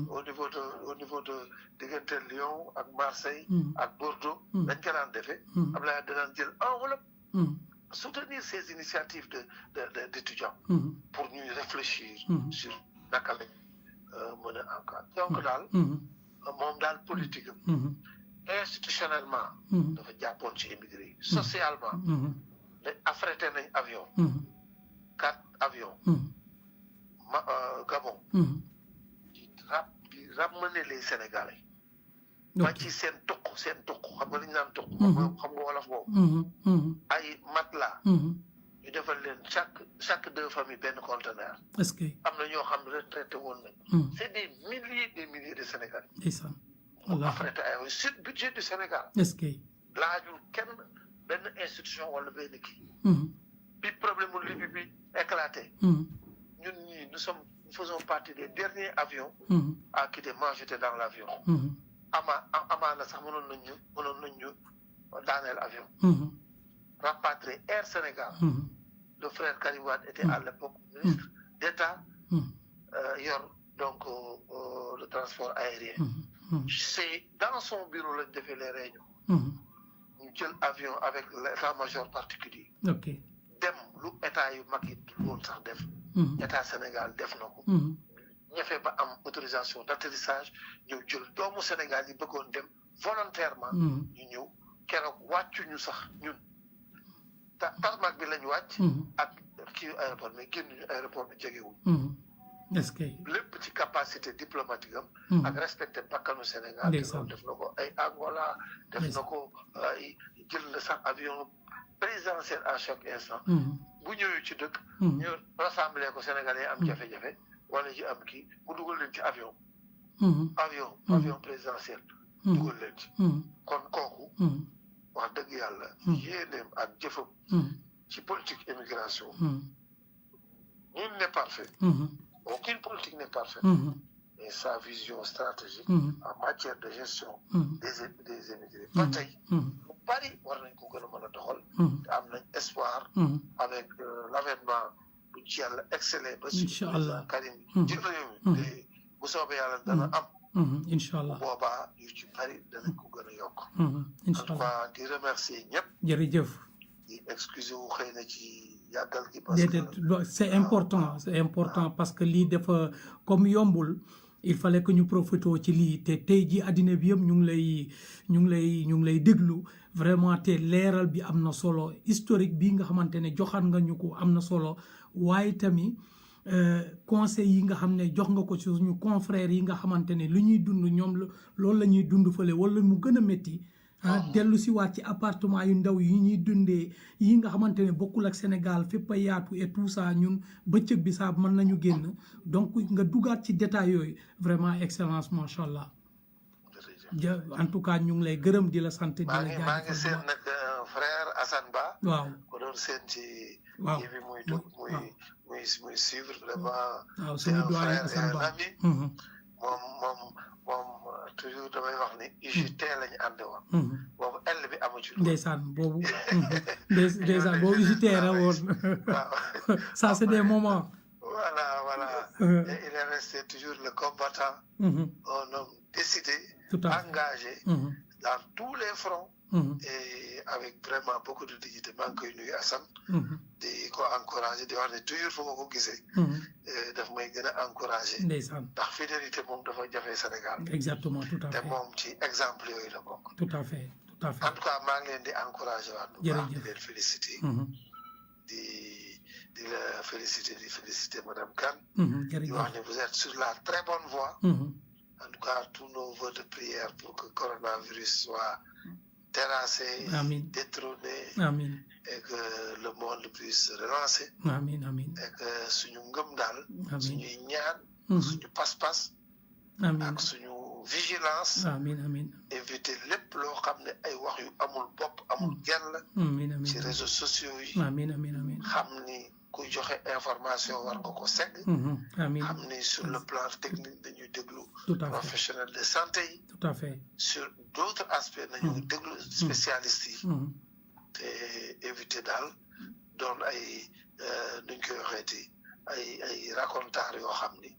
au niveau de diggante Lyon ak Marseille ak Bordeaux dañ ko daan defee Abdoulaye da daan jël enveloppe soutenir ces initiatives d'étudiants pour ñuy réfléchir sur naka lañ mën a encadrer donc daal moom daal politique am institutionnellement dafa jàppoon ci immigré yi socialement dañ affrété nañ avion 4 avions Gabon di ramener les Sénégalais ba ci seen tuq xam nga li ñu naan tuq xam nga wolof boobu ay matelas ñu defal leen chaque 2 familles benn conteneur est-ce que am na ñoo xam ne retraité woon nañ c'est des milliers de Sénégalais ndeysaan affrété ay sur budget du Sénégal est-ce que laajul kenn benn institution wala benn kii bi problème mu Libye bi éclaté ñun ñii nous faisons partie des derniers avions à quitter. Moi j'étais dans l'avion amaana sax mënoon nañ ñu daaneel avion rapatrié Air Sénégal le frère Karim Wade était à l'époque ministre d'État yor donc le transport aérien c'est dans son bureau lañ defee les réunions ñu jël avion avec l'état-major particulier dem lu état yu mag yi woon sax def état Sénégal def na ko ñefe ba am autorisation d'atterrissage ñëw jël doomu Sénégal yi bëggoon dem volontairement ñu ñëw keroog wàccuñu sax ñun tarmac bi lañ wàcc ak kii aéroport mais génnuñu aéroport bi jegewul est-ce que lépp ci capacité diplomatique am ak respecté bakkanu Sénégal def na ko ay Angola def na ko ay jël na sax avion présidentiel à chaque instant bu ñëwee ci dëkk ñu rassemblé ko Sénégalais am jafe-jafe wala ci am kii mu dugal leen ci avion présidentiel dugal leen ci kon kooku wax dëgg yàlla yéeneem ak jëfam ci politique immigration nul n'est parfait aucune politique n'est parfaite mais sa vision stratégique en matière de gestion des émigrés ba tey lu bari war nañ ko gën a mën a doxal te am nañ espoir avec l'avènement bu ci yàlla excellé ba si président Karim ci réew mi bu soobee yàlla dana am incha allah boobaa yu ci bari danañ ko gën a yokk incha allah en tout cas di remercier ñëpp jërëjëf di excuser wu xëy na ci yàggal gi c'est important parce que lii dafa comme yombul il fallait que ñu profité ci lii te tey ji àddina bi yëpp ñu ngi lay déglu vraiment te leeral bi am na solo historique bi nga xamante ne joxaan nga ñu ko am na solo waaye tamit conseil yi nga xam ne jox nga ko ci suñu confrères yi nga xamante ne lu ñuy dund ñoom loolu la ñuy dund fële wala mu gën a métti dellu si waat ci appartement yu ndaw yi ñuy dundee yi nga xamante ne bokkul ak Sénégal fépp a yaatu et tout ça ñun bëccëg bi saa mën nañu génn donc nga dugaat ci détail yooyu vraiment excellence macha allah en tout cas ñu ngi lay gërëm di la sant di la jaajëfal maa ngi seen nag frère Assane Ba waaw ko doon seen ci waaw bi muy suivre vraiment waaw suñu doyen Assane Ba moom toujours damay wax ni UGT lañu ànde woon boobu L bi amu ci ndeysaan boobu ndeysaan boobu UGT la woon ça c'est des moments voilà et il est resté toujours le combattant un homme décidé engagé dans tous les fronts et avec vraiment beaucoup de dignité maa ngi koy nuyu Assane di ko encouragé di wax ne toujours fu ma ko gisee daf may gën a encouragé ndeysaan ndax fidélité moom dafa jafe Sénégal exactement tout à fait te moom ci exemple yooyu la bokk tout à fait en tout cas maa ngi leen di encouragé waat bu baax di leen félicité di la félicité madame Kane di wax ne vous êtes sur la très bonne voie en tout cas tous nos vœux de prière pour que coronavirus soit terrassé, détrôné, et que le monde puisse se relancer. Et que suñu ngëm daal suñuy ñaan suñu pas-pas ak suñu vigilance éviter lépp loo xam ne ay wax yu amul bopp amul genn ci réseaux sociaux yi xam ni kuy joxe information war nga ko segg xam ni sur le plan technique dañuy déglu professionnel de santé yi tout à fait sur d'autres aspects nañu déglu spécialistes yi te éviter daal doon ay nuñ koy waxeeti ay racontaar yoo xam ni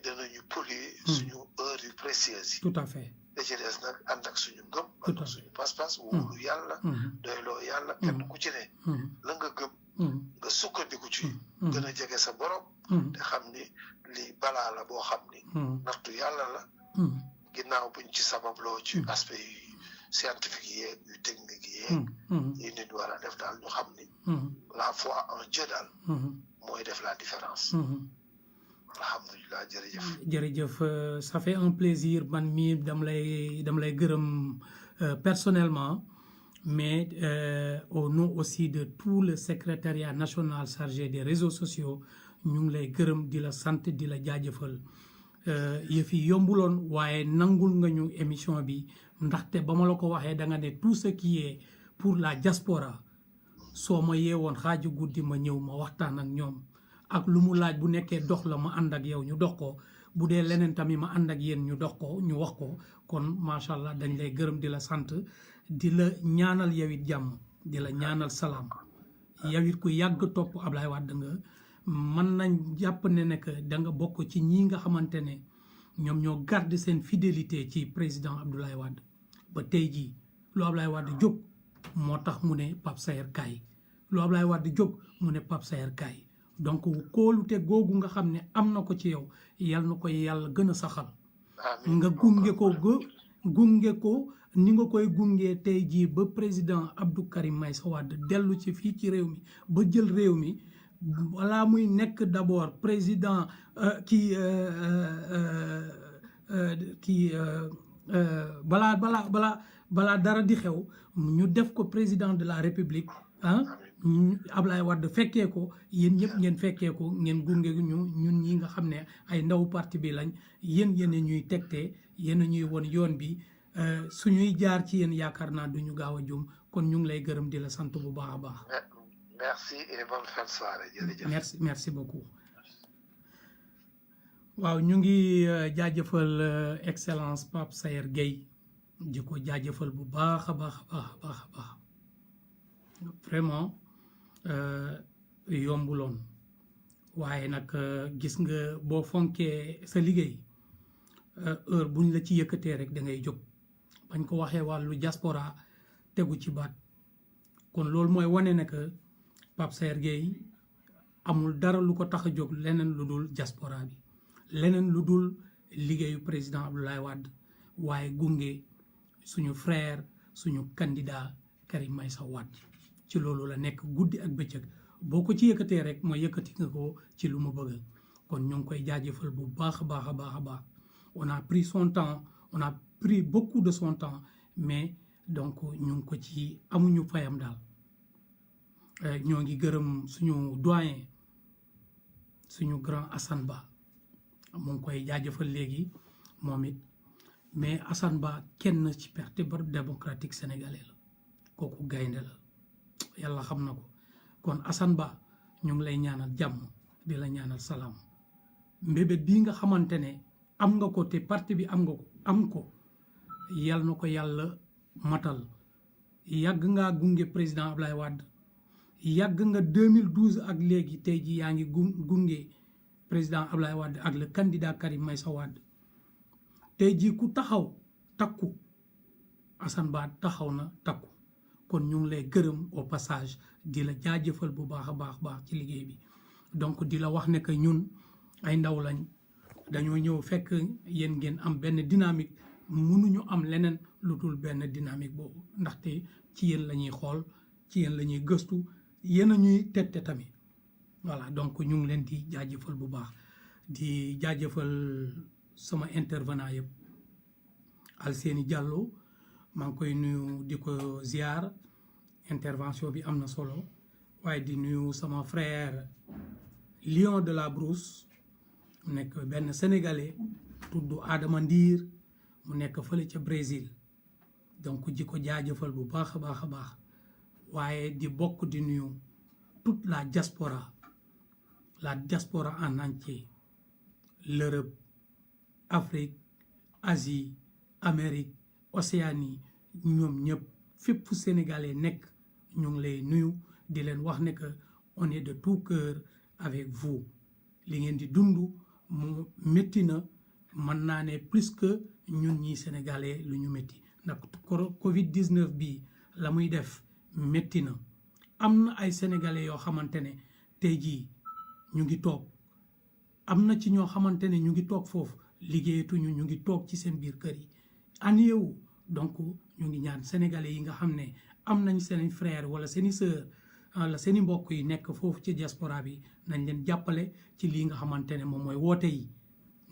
danañu polluer suñu heure yu précieuses yi tout à fait da ci des nag ànd ak suñu ngëm ànd ak suñu pas-pas wóolu yàlla doyloo yàlla kenn ku ci ne la nga gëm nga sukkandiku ci gën a jege sa borom te xam ni lii balaa la boo xam ni nattu yàlla la ginnaaw buñ ci sababloo ci aspect yu scientifique yi yeeg yu technique yi yeeg yi nit war a def daal ñu xam ni la foi en Dieu daal mooy def la différence alhamdulilah jërëjëf ça fait un plaisir man mii dam lay gërëm personnellement mais au nom aussi de tout le secrétariat national chargé des réseaux sociaux ñu ngi lay gërëm di la sant di la jaajëfal yëf yi yombuloon waaye nangul nga ñu émission bi ndaxte ba ma la ko waxee da nga ne tout ce qui est pour la diaspora soo ma yeewoon xaaju guddi ma ñëw ma waxtaan ak ñoom ak lu mu laaj bu nekkee dox la ma ànd ak yow ñu dox ko bu dee leneen tamit ma ànd ak yéen ñu dox ko ñu wax ko kon macha allah dañ lay gërëm di la sant di la ñaanal yow it jàmm di la ñaanal salaam yow it ku yàgg topp Ablaye Wade nga mën nañ jàpp ne que da nga bokk ci ñii nga xamante ne ñoom ñoo garder seen fidélité ci président Abdoulaye Wade ba tey jii lu Ablaye Wade jóg moo tax mu ne Pape Saer kaay lu Ablaye Wade jóg mu ne Pape Saer kaay donc kóolute googu nga xam ne am na ko ci yow yal na ko yàlla gën a saxal nga gunge ko ni nga koy gungee tey jii ba président Abdou Karim Meïssa Wade dellu ci fii ci réew mi ba jël réew mi balaa muy nekk d'abord président balaa dara di xew ñu def ko président de la république Ablaye Wade fekkee ko yéen ñëpp ngeen fekkee ko ngeen gunge ñun ñi nga xam ne ay ndaw parti bi lañ yéen ñuy tegtee yéen ñuy won yoon bi suñuy jaar ci yéen yaakaar naa duñu gaaw a jum kon ñu ngi lay gërëm di la sant bu baax a baax. merci et bonne fin de soirée jërëjëf. merci beaucoup. waaw ñu ngi jaajëfal excellence Pape Saer Gueye di ko jaajëfal bu baax a baax vraiment yombuloon waaye nag gis nga boo fonkee sa liggéey heure buñ la ci yëkkatee rek da ngay jóg bañ ko waxee wàllu diaspora tegu ci baat kon loolu mooy wane ne que Pape Saer Gueye amul dara lu ko tax a jóg leneen lu dul diaspora bi leneen lu dul liggéeyu président Abdoulaye Wade waaye gunge suñu frère suñu candidat Karim Meïssa Wade ci loolu la nekk guddi ak bëccëg boo ko ci yëkkatee rek mooy yëkkati nga ko ci lu mu bëgg kon ñu ngi koy jaajëfal bu baax a baax on a pris son temps on a pris beaucoup de son temps mais donc ñu ngi ko ci amuñu fayam daal ñoo ngi gërëm suñu doyen suñu grand Assane Ba mu ngi koy jaajëfal léegi moom it mais Assane Ba kenn ci parti démocratique sénégalais la kooku gaynde la yàlla xam na ko kon Assane Ba ñu ngi lay ñaanal jàmm di la ñaanal salaam mbébét bii nga xamante ne am nga ko te parti bi am ko yal na ko yàlla matal yàgg ngaa gunge président Ablaye Wade yàgg nga 2012 ak léegi tey ji yaa ngi gunge président Ablaye Wade ak le candidat Karim Meïssa Wade tey ji ku taxaw takku Assane Ba taxaw na takku kon ñu ngi lay gërëm au passage di la jaajëfal bu baax a baax ci liggéey bi donc di la wax ne que ñun ay ndaw lañ dañoo ñëw fekk yéen ngeen am benn dynamique mënuñu am leneen lu dul benn dynamique boobu ndaxte ci yéen la ñuy xool ci yéen la ñuy gëstu yéen a ñuy tette tamit voilà donc ñu ngi leen di jaajëfal bu baax di jaajëfal sama intervenant yëpp Alseni Diallo maa ngi koy nuyu di ko ziar intervention bi am na solo waaye di nuyu sama frère Lion de la Brousse mu nekk benn sénégalais tudd Adama Ndiir mu nekk fële ca Brésil donc di ko jaajëfal bu baax a baax waaye di bokk di nuyu toute la diaspora en entier l'Europe Afrique Asie Amérique Océanie ñoom ñëpp fépp fu sénégalais nekk ñu ngi lay nuyu di leen wax ne que on est de tout cœur avec vous li ngeen di dund mu métti na mën naa ne plus que ñun ñi sénégalais lu ñu métti ndax Covid 19 bi la muy def métti na am na ay sénégalais yoo xamante ne tey jii ñu ngi toog am na ci ñoo xamante ne ñu ngi toog foofu liggéeyatuñu ñu ngi toog ci seen biir kër yi aniewu donc ñu ngi ñaan sénégalais yi nga xam ne am nañ seen frère wala seeni sœur wala seeni mbokk yi nekk foofu ci diaspora bi nañ leen jàppale ci lii nga xamante ne moom mooy woote yi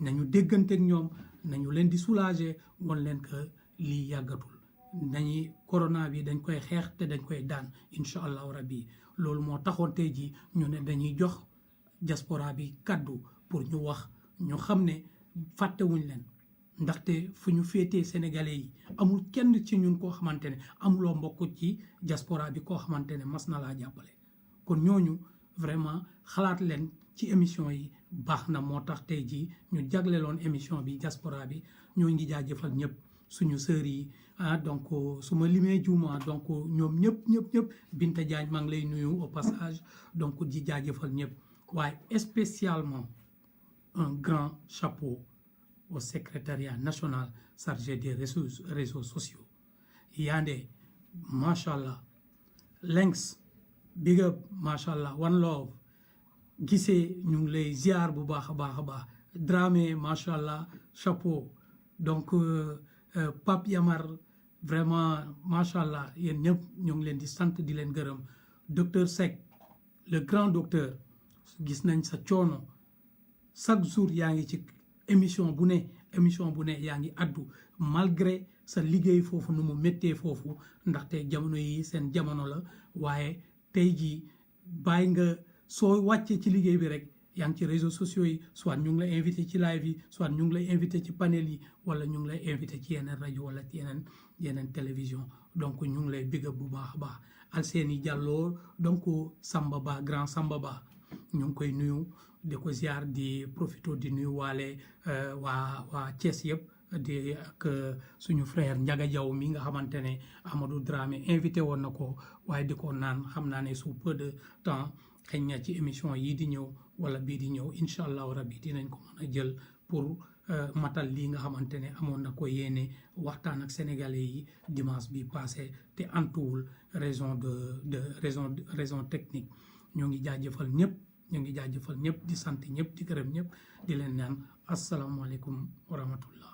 nañu dégganteeg ñoom nañu leen di soulager won leen que lii yàggatul nañu corona bi dañ koy xeex te dañ koy daan incha allahu rabbi loolu moo taxoon tey ji ñu ne dañuy jox diaspora bi kaddu pour ñu wax ñu xam ne fàttewuñ leen ndaxte fu ñu féetee sénégalais yi amul kenn ci ñun koo xamante ne amuloo mbokk ci diaspora bi koo xamante ne mas na laa jàppale kon ñooñu vraiment xalaat leen ci émission yi baax na moo tax tey jii ñu jagleloon émission bi diaspora bi ñoo ngi jaajëfal ñëpp suñu sœurs yi donc su ma limee juuma donc ñoom ñëpp Binta Diagne maa ngi lay nuyu au passage donc di jaajëfal ñëpp waaye spécialement un grand chapeau au secrétariat national chargé des réseaux sociaux Yandé machallah Lenks big up machallah One Love gisee ñu ngi lay ziar bu baax a baax Dramé machallah chapeau donc Pape Yamar vraiment machallah yéen ñëpp ñu ngi leen di sant di leen gërëm docteur Seck le grand docteur gis nañ sa coono chaque jour yaa ngi ci émission bu ne yaa ngi addu malgré sa liggéey foofu nu mu méttee foofu ndaxte jamono yi seen jamono la waaye tey jii bàyyi nga soo wàccee ci liggéey bi rek yaa ngi ci réseaux sociaux yi soit ñu ngi lay invité ci live yi soit ñu ngi lay invité ci panel yi wala ñu ngi lay invité ci yeneen rajo wala ci yeneen télévision donc ñu ngi lay big up bu baax a baax Alseni Diallo donc Samba Ba grand Samba Ba ñu ngi koy nuyu di ko ziar di profito di nuyu waale waa Thiès yëpp di ak suñu frère Ndiaga Diaw mi nga xamante ne Amadou Dramé invité woon na ko waaye di ko naan xam naa ne sous peu de temps xëy na ci émission yii di ñëw wala bii di ñëw incha allahu rabbi dinañ ko mën a jël pour matal lii nga xamante ne amoon na ko yéene waxtaan ak sénégalais yi dimanche bi passé te antuwul raison technique ñoo ngi jaajëfal ñëpp di sant ñëpp di gërëm ñëpp di leen naan asalaamaaleykum wa rahmatullah